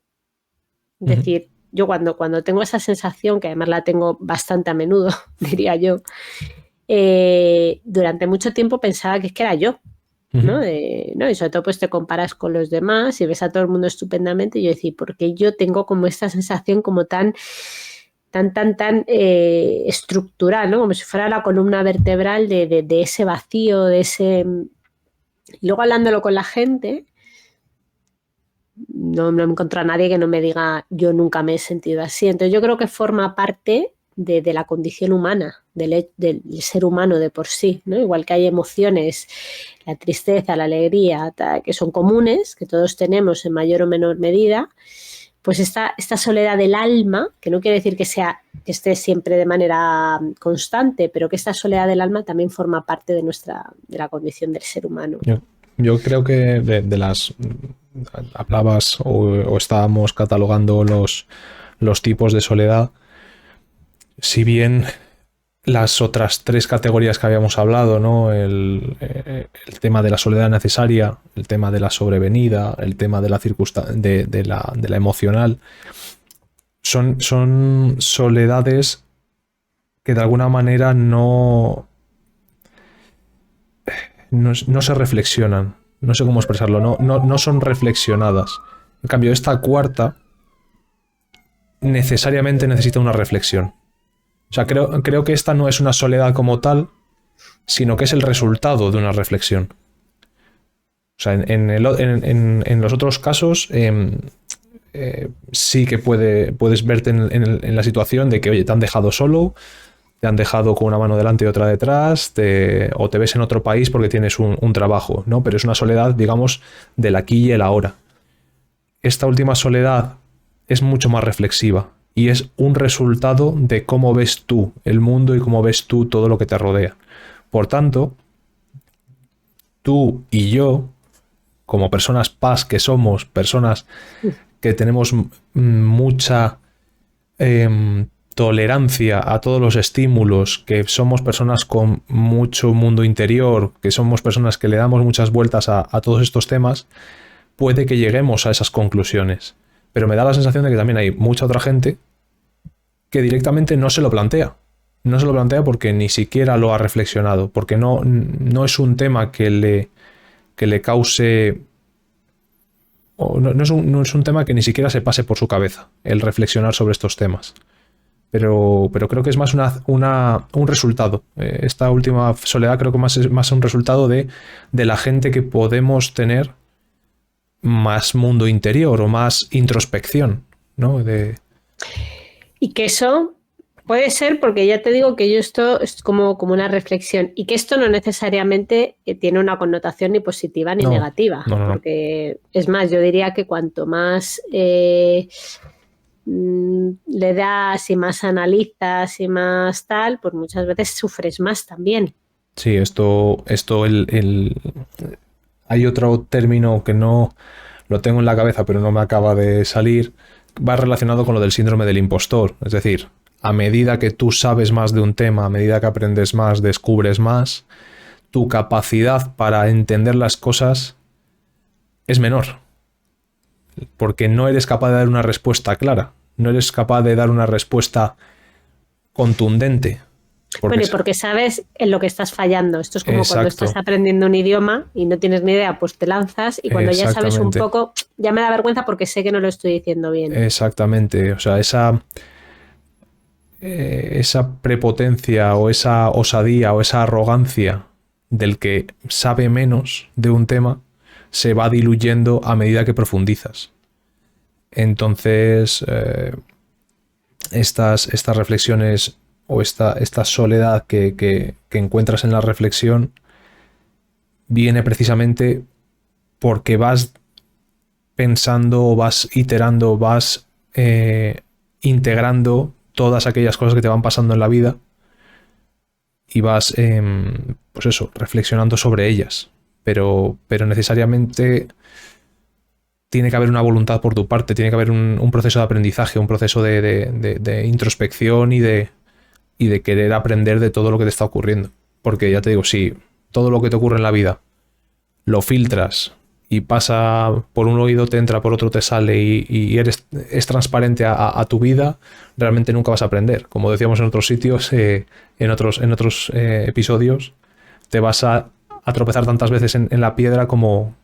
Es decir, yo cuando tengo esa sensación, que además la tengo bastante a menudo, diría yo, durante mucho tiempo pensaba que es que era yo. ¿No? Y sobre todo pues te comparas con los demás y ves a todo el mundo estupendamente y yo decía, ¿por qué yo tengo como esta sensación como tan estructural, ¿no? Como si fuera la columna vertebral de ese vacío, de ese... Y luego hablándolo con la gente, no encuentro a nadie que no me diga yo nunca me he sentido así. Entonces yo creo que forma parte de la condición humana, del ser humano de por sí, ¿no? Igual que hay emociones, la tristeza, la alegría, que son comunes, que todos tenemos en mayor o menor medida, pues esta soledad del alma, que no quiere decir que esté siempre de manera constante, pero que esta soledad del alma también forma parte de la condición del ser humano. Yo creo que de las hablabas o estábamos catalogando los tipos de soledad, si bien las otras 3 categorías que habíamos hablado, ¿no? El tema de la soledad necesaria, el tema de la sobrevenida, el tema de la de la emocional, son soledades que de alguna manera no se reflexionan. No sé cómo expresarlo, no son reflexionadas. En cambio, esta cuarta necesariamente necesita una reflexión. O sea, creo que esta no es una soledad como tal, sino que es el resultado de una reflexión. O sea, en los otros casos sí que puedes verte en la situación de que, oye, te han dejado solo, te han dejado con una mano delante y otra detrás, o te ves en otro país porque tienes un trabajo, ¿no? Pero es una soledad, digamos, del aquí y el ahora. Esta última soledad es mucho más reflexiva. Y es un resultado de cómo ves tú el mundo y cómo ves tú todo lo que te rodea. Por tanto, tú y yo, como personas paz que somos, personas que tenemos mucha tolerancia a todos los estímulos, que somos personas con mucho mundo interior, que somos personas que le damos muchas vueltas a todos estos temas, puede que lleguemos a esas conclusiones. Pero me da la sensación de que también hay mucha otra gente que directamente no se lo plantea. No se lo plantea porque ni siquiera lo ha reflexionado, porque no es un tema que le cause... No es un tema que ni siquiera se pase por su cabeza, el reflexionar sobre estos temas. Pero creo que es más un resultado. Esta última soledad creo que es más un resultado de la gente que podemos tener más mundo interior o más introspección, ¿no? Y que eso puede ser, porque ya te digo que esto es como una reflexión, y que esto no necesariamente tiene una connotación ni positiva ni negativa, porque es más, yo diría que cuanto más le das y más analizas y más tal, pues muchas veces sufres más también. Sí, hay otro término que no lo tengo en la cabeza, pero no me acaba de salir. Va relacionado con lo del síndrome del impostor. Es decir, a medida que tú sabes más de un tema, a medida que aprendes más, descubres más, tu capacidad para entender las cosas es menor. Porque no eres capaz de dar una respuesta clara. No eres capaz de dar una respuesta contundente. Bueno, y porque sabes en lo que estás fallando. Esto es como cuando estás aprendiendo un idioma y no tienes ni idea, pues te lanzas, y cuando ya sabes un poco, ya me da vergüenza porque sé que no lo estoy diciendo bien. Exactamente. O sea, esa prepotencia o esa osadía o esa arrogancia del que sabe menos de un tema se va diluyendo a medida que profundizas. Entonces, estas reflexiones o esta soledad que encuentras en la reflexión viene precisamente porque vas pensando, vas iterando, vas integrando todas aquellas cosas que te van pasando en la vida y vas, pues eso, reflexionando sobre ellas. Pero necesariamente tiene que haber una voluntad por tu parte, tiene que haber un proceso de aprendizaje, un proceso de introspección y de querer aprender de todo lo que te está ocurriendo. Porque ya te digo, si todo lo que te ocurre en la vida lo filtras y pasa por un oído, te entra, por otro te sale y es transparente a tu vida, realmente nunca vas a aprender. Como decíamos en otros sitios, en otros episodios, te vas a tropezar tantas veces en la piedra como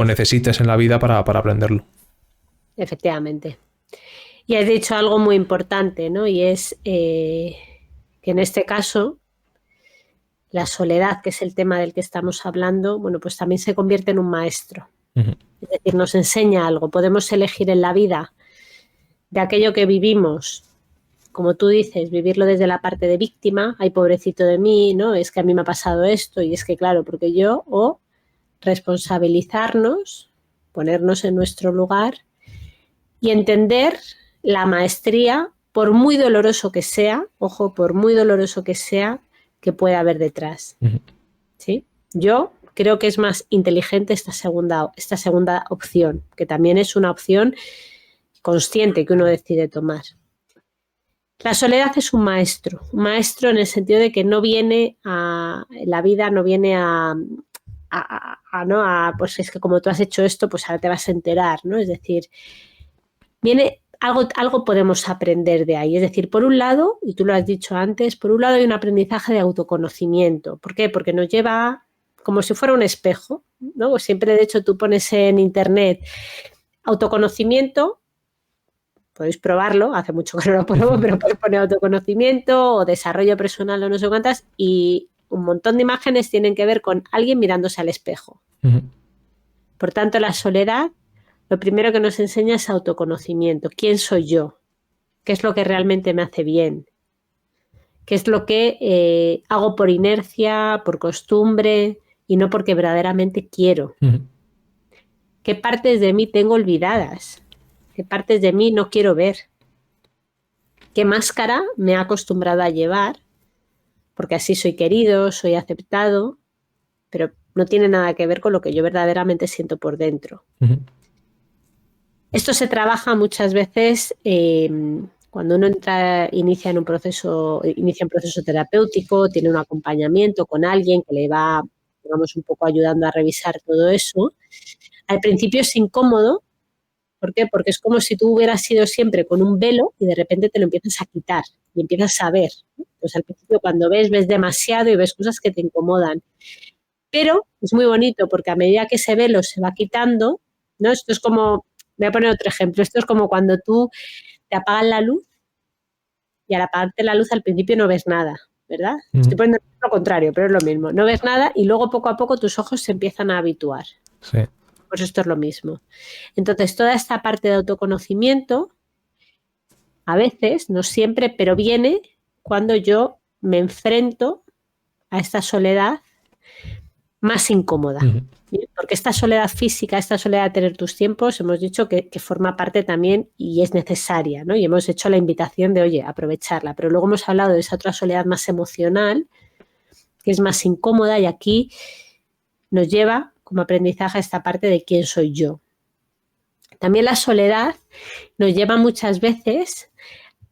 necesites en la vida para aprenderlo. Efectivamente. Y has dicho algo muy importante, ¿no? Y es que en este caso la soledad, que es el tema del que estamos hablando, bueno, pues también se convierte en un maestro. Uh-huh. Es decir, nos enseña algo. Podemos elegir en la vida de aquello que vivimos como tú dices, vivirlo desde la parte de víctima, ay, pobrecito de mí, ¿no? Es que a mí me ha pasado esto y es que claro, porque yo, o responsabilizarnos, ponernos en nuestro lugar y entender la maestría, por muy doloroso que sea, ojo, por muy doloroso que pueda haber detrás. ¿Sí? Yo creo que es más inteligente esta segunda opción, que también es una opción consciente que uno decide tomar. La soledad es un maestro en el sentido de que no viene la vida no viene pues es que como tú has hecho esto, pues ahora te vas a enterar, ¿no? Es decir, viene algo podemos aprender de ahí. Es decir, por un lado, y tú lo has dicho antes, por un lado hay un aprendizaje de autoconocimiento. ¿Por qué? Porque nos lleva como si fuera un espejo, ¿no? Siempre, de hecho, tú pones en internet autoconocimiento, podéis probarlo, hace mucho que no lo pruebo, pero podéis poner autoconocimiento o desarrollo personal o no sé cuántas, y un montón de imágenes tienen que ver con alguien mirándose al espejo. Por tanto, la soledad, lo primero que nos enseña es autoconocimiento. ¿Quién soy yo? ¿Qué es lo que realmente me hace bien? ¿Qué es lo que hago por inercia, por costumbre y no porque verdaderamente quiero? ¿Qué partes de mí tengo olvidadas? ¿Qué partes de mí no quiero ver? ¿Qué máscara me he acostumbrado a llevar? Porque así soy querido, soy aceptado, pero no tiene nada que ver con lo que yo verdaderamente siento por dentro. Esto se trabaja muchas veces cuando uno inicia un proceso terapéutico, tiene un acompañamiento con alguien que le va, digamos, un poco ayudando a revisar todo eso. Al principio es incómodo. ¿Por qué? Porque es como si tú hubieras sido siempre con un velo y de repente te lo empiezas a quitar y empiezas a ver. Pues al principio cuando ves demasiado y ves cosas que te incomodan. Pero es muy bonito porque a medida que ese velo se va quitando, ¿no? Esto es como, voy a poner otro ejemplo, esto es como cuando tú te apagan la luz y al apagarte la luz al principio no ves nada, ¿verdad? Estoy poniendo lo contrario, pero es lo mismo. No ves nada y luego poco a poco tus ojos se empiezan a habituar. Sí. Pues esto es lo mismo. Entonces, toda esta parte de autoconocimiento, a veces, no siempre, pero viene cuando yo me enfrento a esta soledad más incómoda. Porque esta soledad física, esta soledad de tener tus tiempos, hemos dicho que forma parte también y es necesaria, ¿no? Y hemos hecho la invitación de, oye, aprovecharla. Pero luego hemos hablado de esa otra soledad más emocional, que es más incómoda y aquí nos lleva como aprendizaje a esta parte de quién soy yo. También la soledad nos lleva muchas veces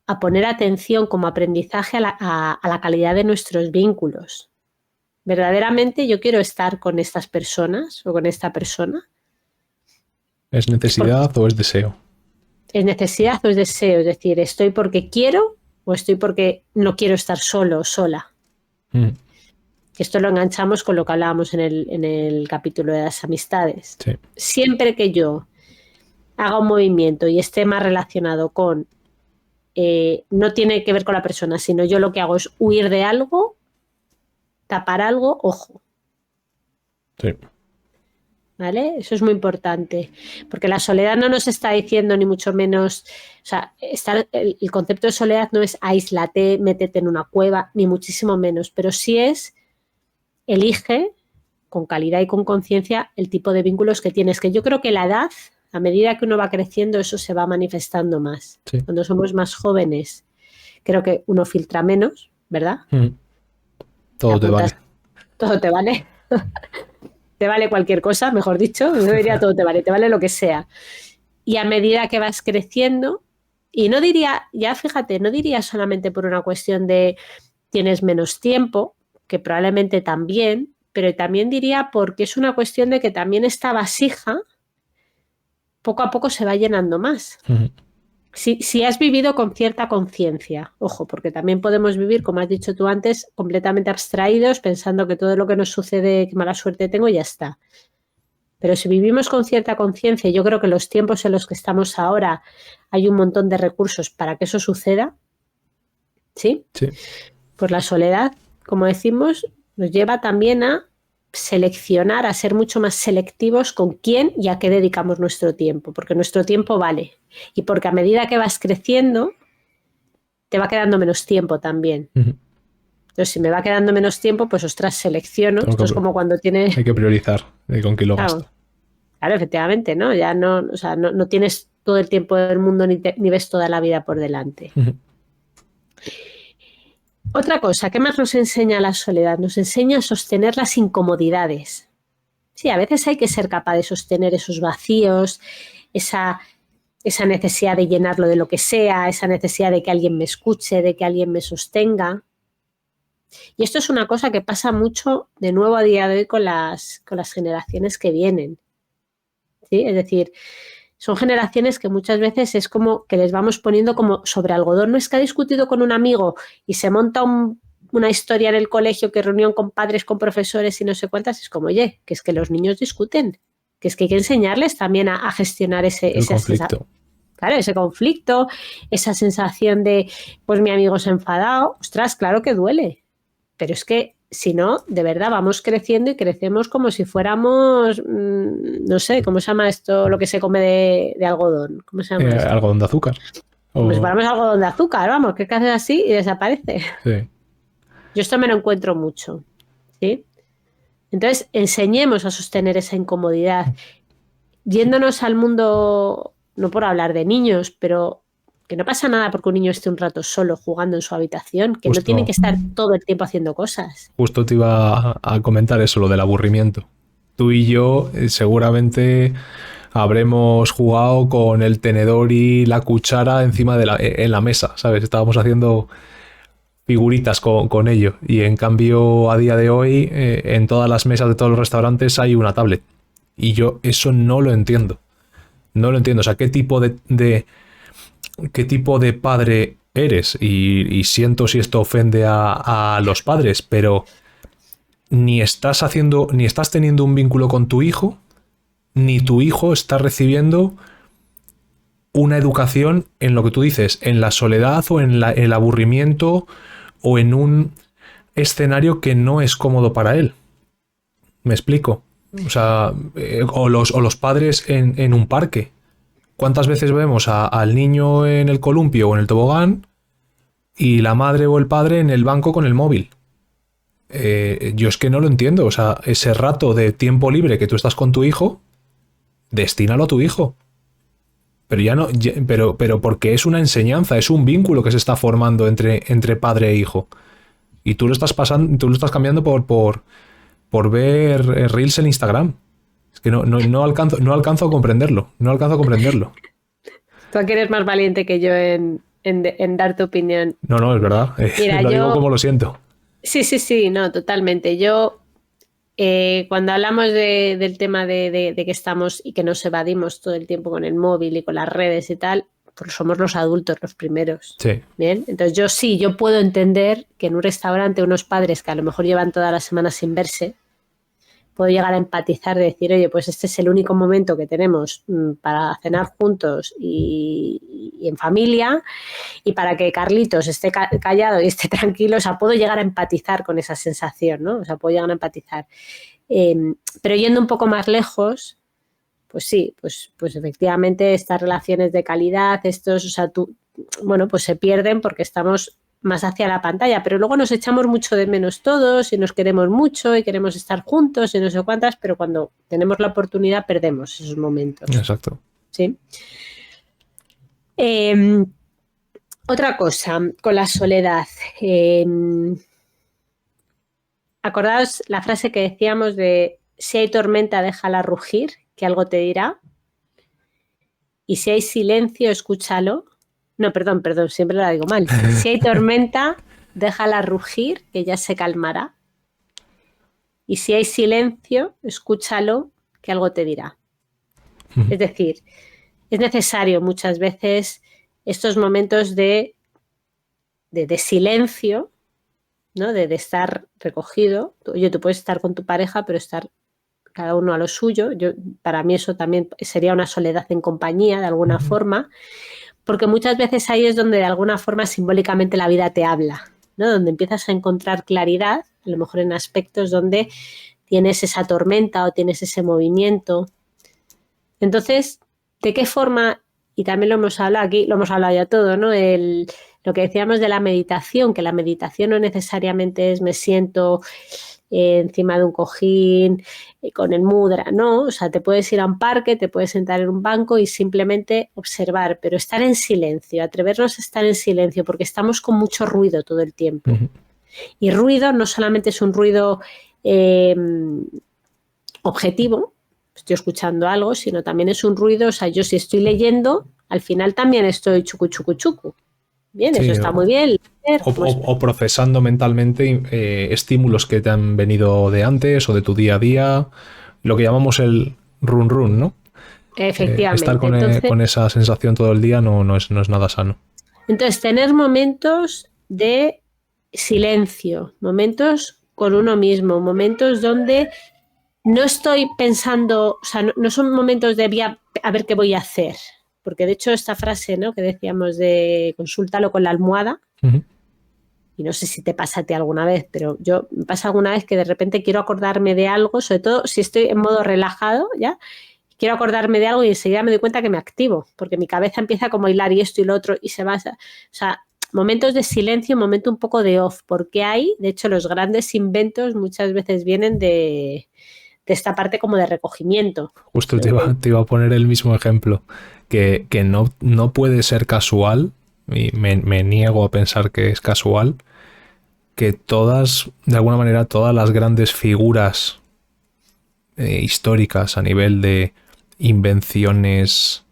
a poner atención como aprendizaje a la calidad de nuestros vínculos. ¿Verdaderamente yo quiero estar con estas personas o con esta persona? ¿Es necesidad o es deseo? ¿Es necesidad o es deseo? Es decir, ¿estoy porque quiero o estoy porque no quiero estar solo o sola? Esto lo enganchamos con lo que hablábamos en el capítulo de las amistades. Sí. Siempre que yo haga un movimiento y esté más relacionado con no tiene que ver con la persona, sino yo lo que hago es huir de algo, tapar algo, ojo. Sí. ¿Vale? Eso es muy importante, porque la soledad no nos está diciendo ni mucho menos, o sea, el concepto de soledad no es aíslate, métete en una cueva, ni muchísimo menos, pero sí es elige con calidad y con conciencia el tipo de vínculos que tienes, que yo creo que la edad, a medida que uno va creciendo, eso se va manifestando más. Sí. Cuando somos más jóvenes, creo que uno filtra menos, ¿verdad? Todo te vale. Todo te vale. Te vale cualquier cosa, mejor dicho. Yo diría todo te vale lo que sea. Y a medida que vas creciendo, y no diría, ya fíjate, no diría solamente por una cuestión de tienes menos tiempo, que probablemente también, pero también diría porque es una cuestión de que también esta vasija poco a poco se va llenando más. Si has vivido con cierta conciencia, ojo, porque también podemos vivir, como has dicho tú antes, completamente abstraídos, pensando que todo lo que nos sucede, qué mala suerte tengo, ya está. Pero si vivimos con cierta conciencia, yo creo que los tiempos en los que estamos ahora hay un montón de recursos para que eso suceda, ¿sí? Sí. Pues la soledad, como decimos, nos lleva también a seleccionar, a ser mucho más selectivos con quién y a qué dedicamos nuestro tiempo, porque nuestro tiempo vale. Y porque a medida que vas creciendo, te va quedando menos tiempo también. Entonces, si me va quedando menos tiempo, pues ostras, selecciono. Esto es como cuando tienes... Hay que priorizar con qué lo gasto. Claro, efectivamente, ¿no? Ya no, o sea, no tienes todo el tiempo del mundo ni ves toda la vida por delante. Otra cosa, ¿qué más nos enseña la soledad? Nos enseña a sostener las incomodidades. Sí, a veces hay que ser capaz de sostener esos vacíos, esa necesidad de llenarlo de lo que sea, esa necesidad de que alguien me escuche, de que alguien me sostenga. Y esto es una cosa que pasa mucho de nuevo a día de hoy con las generaciones que vienen. ¿Sí? Es decir, son generaciones que muchas veces es como que les vamos poniendo como sobre algodón. No es que ha discutido con un amigo y se monta una historia en el colegio, que reunión con padres, con profesores y no sé cuántas. Es como, oye, que es que los niños discuten, que es que hay que enseñarles también a gestionar ese conflicto. Claro, ese conflicto, esa sensación de, pues mi amigo se ha enfadado. Ostras, claro que duele. Pero es que si no, de verdad, vamos creciendo y crecemos como si fuéramos, no sé, ¿cómo se llama esto? Lo que se come de algodón. ¿Cómo se llama esto? Algodón de azúcar. Como si fuéramos algodón de azúcar, vamos, que haces así y desaparece. Sí. Yo esto me lo encuentro mucho, ¿sí? Entonces, enseñemos a sostener esa incomodidad. Yéndonos al mundo, no por hablar de niños, pero que no pasa nada porque un niño esté un rato solo jugando en su habitación, que no tienen que estar todo el tiempo haciendo cosas. Justo te iba a comentar eso, lo del aburrimiento. Tú y yo seguramente habremos jugado con el tenedor y la cuchara encima en la mesa, ¿sabes? Estábamos haciendo figuritas con ello. Y en cambio, a día de hoy, en todas las mesas de todos los restaurantes hay una tablet. Y yo eso no lo entiendo. No lo entiendo. O sea, ¿qué tipo de padre eres? Y siento si esto ofende a los padres, pero ni estás teniendo un vínculo con tu hijo, ni tu hijo está recibiendo una educación en lo que tú dices, en la soledad o en el aburrimiento o en un escenario que no es cómodo para él. ¿Me explico? O sea, o los padres en un parque. ¿Cuántas veces vemos al niño en el columpio o en el tobogán y la madre o el padre en el banco con el móvil? Yo es que no lo entiendo. O sea, ese rato de tiempo libre que tú estás con tu hijo, destínalo a tu hijo. Pero ya no, pero porque es una enseñanza, es un vínculo que se está formando entre padre e hijo. Y tú lo estás cambiando por ver reels en Instagram. Es que no alcanzo a comprenderlo. No alcanzo a comprenderlo. Tú aquí eres más valiente que yo en dar tu opinión. No, es verdad. Mira, lo digo como lo siento. Sí, no, totalmente. Yo, cuando hablamos del tema de que estamos y que nos evadimos todo el tiempo con el móvil y con las redes y tal, pues somos los adultos los primeros. Sí. Bien, entonces yo puedo entender que en un restaurante unos padres que a lo mejor llevan toda la semana sin verse, puedo llegar a empatizar de decir, oye, pues este es el único momento que tenemos para cenar juntos y en familia, y para que Carlitos esté callado y esté tranquilo. O sea, puedo llegar a empatizar con esa sensación, ¿no? O sea, puedo llegar a empatizar. Pero yendo un poco más lejos, pues sí, pues efectivamente estas relaciones de calidad, o sea, pues se pierden porque estamos más hacia la pantalla, pero luego nos echamos mucho de menos todos y nos queremos mucho y queremos estar juntos y no sé cuántas, pero cuando tenemos la oportunidad perdemos esos momentos. Exacto. Sí. Otra cosa con la soledad. Acordaos la frase que decíamos de si hay tormenta, déjala rugir, que algo te dirá. Y si hay silencio, escúchalo. No, perdón, siempre la digo mal. Si hay tormenta, déjala rugir, que ya se calmará. Y si hay silencio, escúchalo, que algo te dirá. Es decir, es necesario muchas veces estos momentos de silencio, ¿no? De estar recogido. Oye, tú puedes estar con tu pareja, pero estar cada uno a lo suyo. Para mí eso también sería una soledad en compañía, de alguna forma, porque muchas veces ahí es donde de alguna forma simbólicamente la vida te habla, ¿no? Donde empiezas a encontrar claridad, a lo mejor en aspectos donde tienes esa tormenta o tienes ese movimiento. Entonces, ¿de qué forma? Y también lo hemos hablado aquí, lo hemos hablado ya todo, ¿no? lo que decíamos de la meditación, que la meditación no necesariamente es me siento encima de un cojín con el mudra, no, o sea, te puedes ir a un parque, te puedes sentar en un banco y simplemente observar, pero estar en silencio, atrevernos a estar en silencio, porque estamos con mucho ruido todo el tiempo. Ujú. Y ruido no solamente es un ruido objetivo, estoy escuchando algo, sino también es un ruido, o sea, yo si estoy leyendo, al final también estoy chucu, chucu, chucu. Bien, eso Sí, está muy bien. o procesando mentalmente estímulos que te han venido de antes o de tu día a día, lo que llamamos el run run, ¿no? Estar Efectivamente. con esa sensación todo el día no es nada sano. Entonces, tener momentos de silencio, momentos con uno mismo, momentos donde no estoy pensando, o sea, no son momentos de a ver qué voy a hacer, porque de hecho esta frase, ¿no?, que decíamos de consúltalo con la almohada, Ujú. y no sé si te pasa a ti alguna vez, pero yo me pasa alguna vez que de repente quiero acordarme de algo, sobre todo si estoy en modo relajado, ¿ya? Quiero acordarme de algo y enseguida me doy cuenta que me activo, porque mi cabeza empieza como a hilar y esto y lo otro y se va, o sea, momentos de silencio, momento un poco de off, porque hay, de hecho, los grandes inventos muchas veces vienen de esta parte como de recogimiento. Justo te iba a poner el mismo ejemplo, que no puede ser casual, y me niego a pensar que es casual, que todas, de alguna manera, todas las grandes figuras históricas a nivel de invenciones,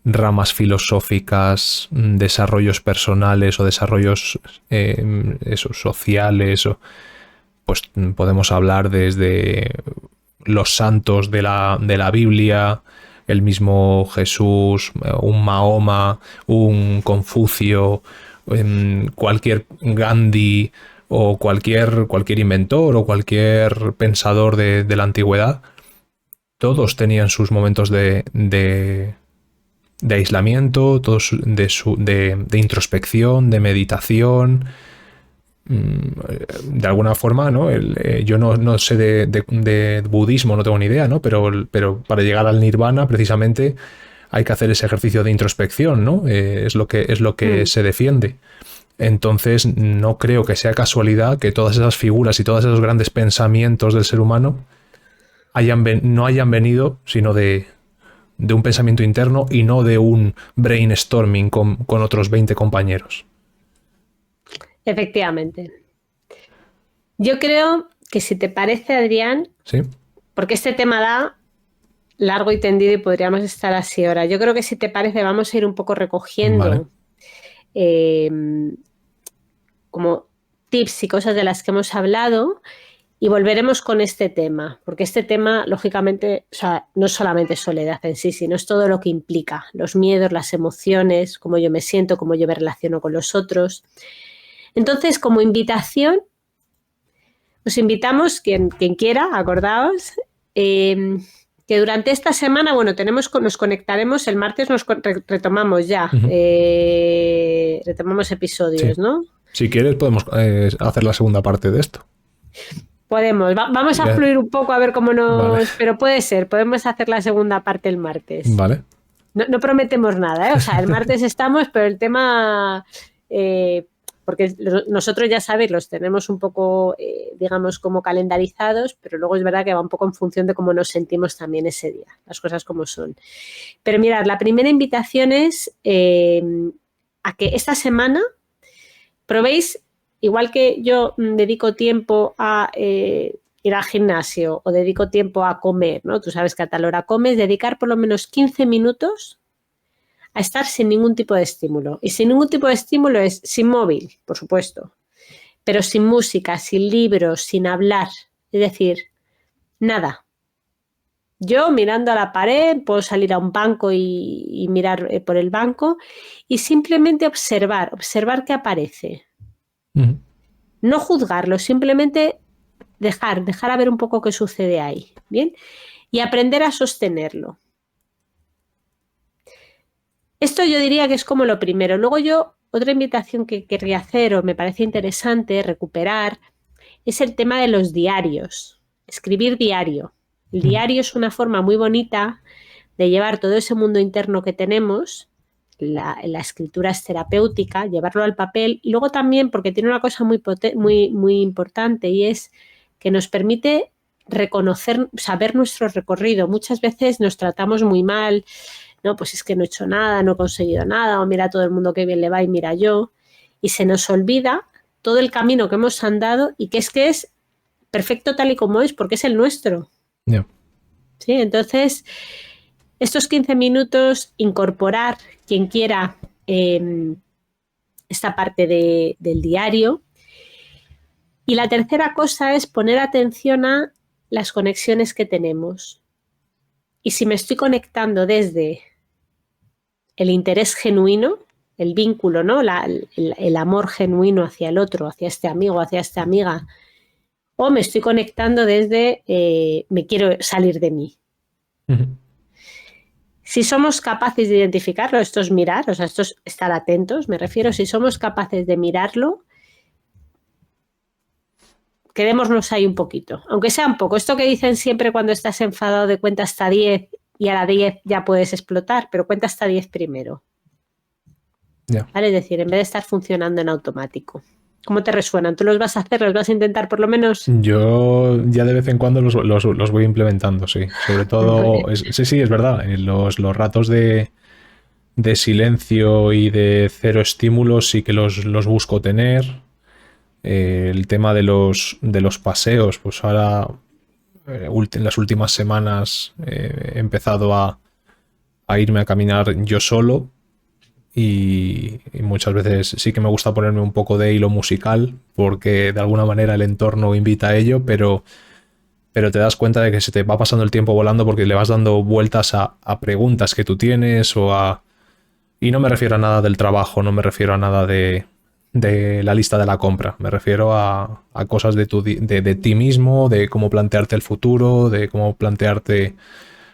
ramas filosóficas, desarrollos personales o desarrollos sociales, pues podemos hablar desde los santos de la Biblia, el mismo Jesús, un Mahoma, un Confucio, cualquier Gandhi o cualquier inventor o cualquier pensador de la antigüedad, todos tenían sus momentos de aislamiento, todos de introspección, de meditación. De alguna forma, ¿no? Yo no sé de budismo, no tengo ni idea, ¿no? Pero para llegar al nirvana, precisamente, hay que hacer ese ejercicio de introspección, ¿no? Es lo que se defiende. Entonces, no creo que sea casualidad que todas esas figuras y todos esos grandes pensamientos del ser humano no hayan venido, sino de un pensamiento interno y no de un brainstorming con otros 20 compañeros. Efectivamente. Yo creo que si te parece, Adrián, ¿Sí? porque este tema da largo y tendido y podríamos estar así ahora. Yo creo que si te parece vamos a ir un poco recogiendo como tips y cosas de las que hemos hablado y volveremos con este tema, porque este tema, lógicamente, o sea, no es solamente soledad en sí, sino es todo lo que implica, los miedos, las emociones, cómo yo me siento, cómo yo me relaciono con los otros. Entonces, como invitación, os invitamos, quien quiera, acordaos, que durante esta semana, bueno, nos conectaremos, el martes retomamos ya, retomamos episodios, Sí. ¿no? Si quieres podemos hacer la segunda parte de esto. Podemos, vamos a fluir un poco a ver cómo nos... Vale. Pero puede ser, podemos hacer la segunda parte el martes. Vale. No prometemos nada, ¿eh? O sea, el martes estamos, pero el tema... porque nosotros ya sabéis, los tenemos un poco, digamos, como calendarizados, pero luego es verdad que va un poco en función de cómo nos sentimos también ese día, las cosas como son. Pero mirad, la primera invitación es a que esta semana probéis, igual que yo dedico tiempo a ir al gimnasio o dedico tiempo a comer, ¿no? Tú sabes que a tal hora comes, dedicar por lo menos 15 minutos a estar sin ningún tipo de estímulo. Y sin ningún tipo de estímulo es sin móvil, por supuesto, pero sin música, sin libros, sin hablar. Es decir, nada. Yo mirando a la pared, puedo salir a un banco y mirar por el banco y simplemente observar qué aparece. Uh-huh. No juzgarlo, simplemente dejar a ver un poco qué sucede ahí. ¿Bien? Y aprender a sostenerlo. Esto yo diría que es como lo primero. Luego otra invitación que querría hacer o me parece interesante recuperar es el tema de los diarios. Escribir diario. El diario es una forma muy bonita de llevar todo ese mundo interno que tenemos la escritura es terapéutica, llevarlo al papel, y luego también porque tiene una cosa muy importante, y es que nos permite reconocer, saber nuestro recorrido. Muchas veces nos tratamos muy mal, no, pues es que no he hecho nada, no he conseguido nada, o mira a todo el mundo qué bien le va y mira yo, y se nos olvida todo el camino que hemos andado y que es perfecto tal y como es, porque es el nuestro. Yeah. ¿Sí? Entonces, estos 15 minutos, incorporar quien quiera esta parte del diario. Y la tercera cosa es poner atención a las conexiones que tenemos. Y si me estoy conectando desde el interés genuino, el vínculo, ¿no? El amor genuino hacia el otro, hacia este amigo, hacia esta amiga, o me estoy conectando desde me quiero salir de mí. Uh-huh. Si somos capaces de identificarlo, esto es mirar, o sea, esto es estar atentos, me refiero, si somos capaces de mirarlo, quedémonos ahí un poquito, aunque sea un poco. Esto que dicen siempre cuando estás enfadado de cuenta hasta 10 y a la 10 ya puedes explotar, pero cuenta hasta 10 primero. Yeah. ¿Vale? Es decir, en vez de estar funcionando en automático. ¿Cómo te resuenan? ¿Tú los vas a hacer? ¿Los vas a intentar por lo menos? Yo ya de vez en cuando los voy implementando, sí. Sobre todo, sí, es verdad. Los ratos de silencio y de cero estímulos sí que los busco tener. El tema de los paseos, pues ahora en las últimas semanas he empezado a irme a caminar yo solo. Y muchas veces sí que me gusta ponerme un poco de hilo musical porque de alguna manera el entorno invita a ello, pero te das cuenta de que se te va pasando el tiempo volando porque le vas dando vueltas a preguntas que tú tienes y no me refiero a nada del trabajo, no me refiero a nada de la lista de la compra, me refiero a cosas de ti mismo, de cómo plantearte el futuro, de cómo plantearte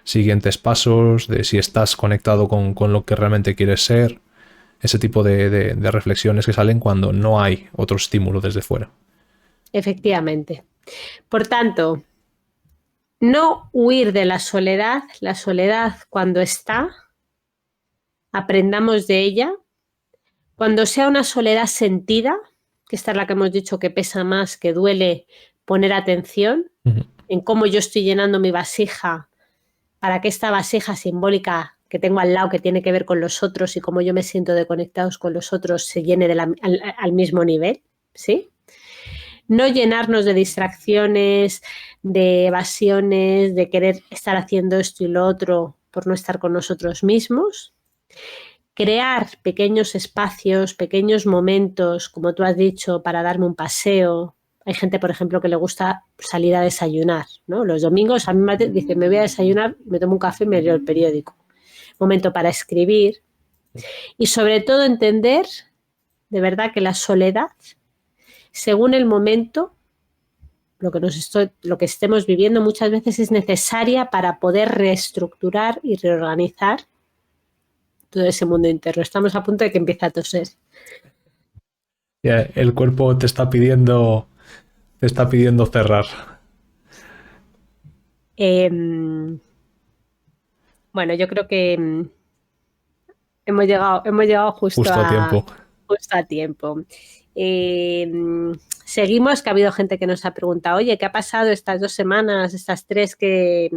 siguientes pasos, de si estás conectado con lo que realmente quieres ser. Ese tipo de reflexiones que salen cuando no hay otro estímulo desde fuera. Efectivamente. Por tanto, no huir de la soledad cuando está, aprendamos de ella. Cuando sea una soledad sentida, que esta es la que hemos dicho que pesa más, que duele, poner atención en cómo yo estoy llenando mi vasija para que esta vasija simbólica que tengo al lado, que tiene que ver con los otros y cómo yo me siento de conectados con los otros, se llene al mismo nivel, ¿sí? No llenarnos de distracciones, de evasiones, de querer estar haciendo esto y lo otro por no estar con nosotros mismos. Crear pequeños espacios, pequeños momentos, como tú has dicho, para darme un paseo. Hay gente, por ejemplo, que le gusta salir a desayunar, ¿no? Los domingos a mí me dice, me voy a desayunar, me tomo un café y me leo el periódico. Momento para escribir. Y sobre todo entender, de verdad, que la soledad, según el momento, lo que estemos viviendo muchas veces es necesaria para poder reestructurar y reorganizar todo ese mundo interno. Estamos a punto de que empiece a toser. El cuerpo te está pidiendo cerrar. Bueno, yo creo que hemos llegado justo a tiempo. Justo a tiempo. Seguimos, que ha habido gente que nos ha preguntado, oye, ¿qué ha pasado estas 2 semanas, estas 3 que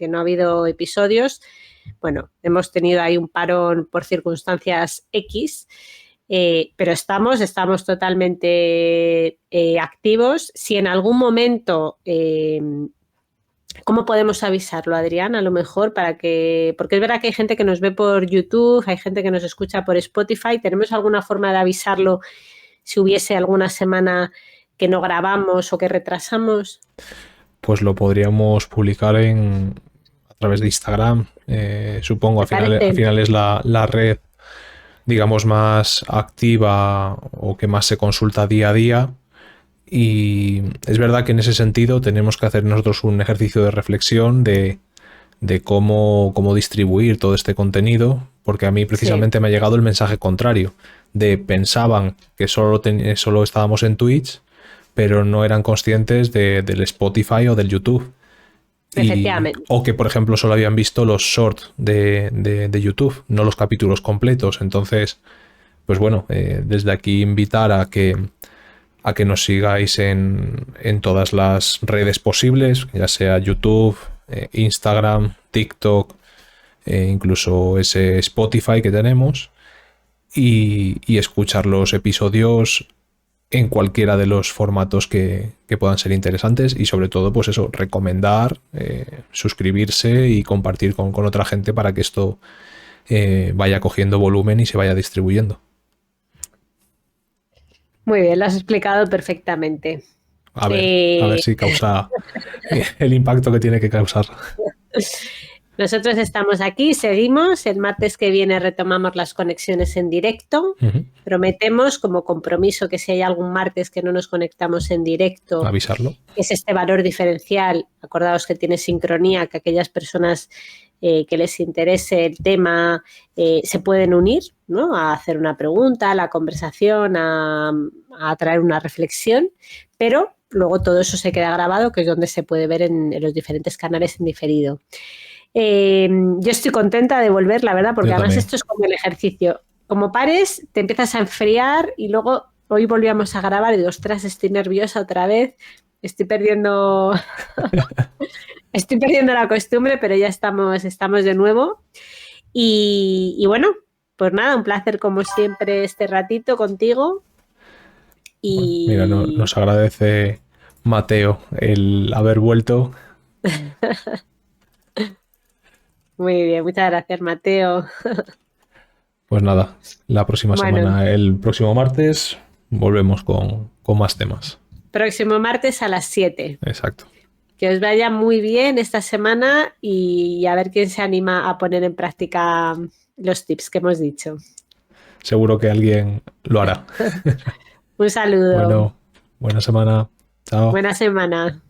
no ha habido episodios? Bueno, hemos tenido ahí un parón por circunstancias X, pero estamos totalmente activos. Si en algún momento, ¿cómo podemos avisarlo, Adrián? A lo mejor porque es verdad que hay gente que nos ve por YouTube, hay gente que nos escucha por Spotify. ¿Tenemos alguna forma de avisarlo si hubiese alguna semana que no grabamos o que retrasamos? Pues lo podríamos publicar a través de Instagram. Supongo, al final es la red, digamos, más activa o que más se consulta día a día. Y es verdad que en ese sentido tenemos que hacer nosotros un ejercicio de reflexión de cómo distribuir todo este contenido, porque a mí precisamente me ha llegado el mensaje contrario, de pensaban que solo estábamos en Twitch, pero no eran conscientes del Spotify o del YouTube. Efectivamente. O que, por ejemplo, solo habían visto los shorts de YouTube, no los capítulos completos. Entonces, pues bueno, desde aquí invitar a que nos sigáis en todas las redes posibles, ya sea YouTube, Instagram, TikTok, incluso ese Spotify que tenemos, y escuchar los episodios en cualquiera de los formatos que puedan ser interesantes y sobre todo, pues eso, recomendar, suscribirse y compartir con otra gente para que esto vaya cogiendo volumen y se vaya distribuyendo. Muy bien, lo has explicado perfectamente. A ver si causa el impacto que tiene que causar. Nosotros estamos aquí, seguimos. El martes que viene retomamos las conexiones en directo. Prometemos como compromiso que si hay algún martes que no nos conectamos en directo, avisarlo. Es este valor diferencial. Acordaos que tiene sincronía, que aquellas personas que les interese el tema se pueden unir, ¿no? A hacer una pregunta, a la conversación, a traer una reflexión, pero luego todo eso se queda grabado, que es donde se puede ver en los diferentes canales en diferido. Yo estoy contenta de volver, la verdad, porque además esto es como el ejercicio. Como pares, te empiezas a enfriar y luego hoy volvíamos a grabar y digo, ostras, estoy nerviosa otra vez, estoy perdiendo la costumbre, pero ya estamos de nuevo. Y bueno, pues nada, un placer como siempre este ratito contigo. Y mira, nos agradece Mateo el haber vuelto. Muy bien, muchas gracias, Mateo. Pues nada, la próxima semana, el próximo martes, volvemos con más temas. Próximo martes a las 7. Exacto. Que os vaya muy bien esta semana y a ver quién se anima a poner en práctica los tips que hemos dicho. Seguro que alguien lo hará. Un saludo. Bueno, buena semana. Chao. Buena semana.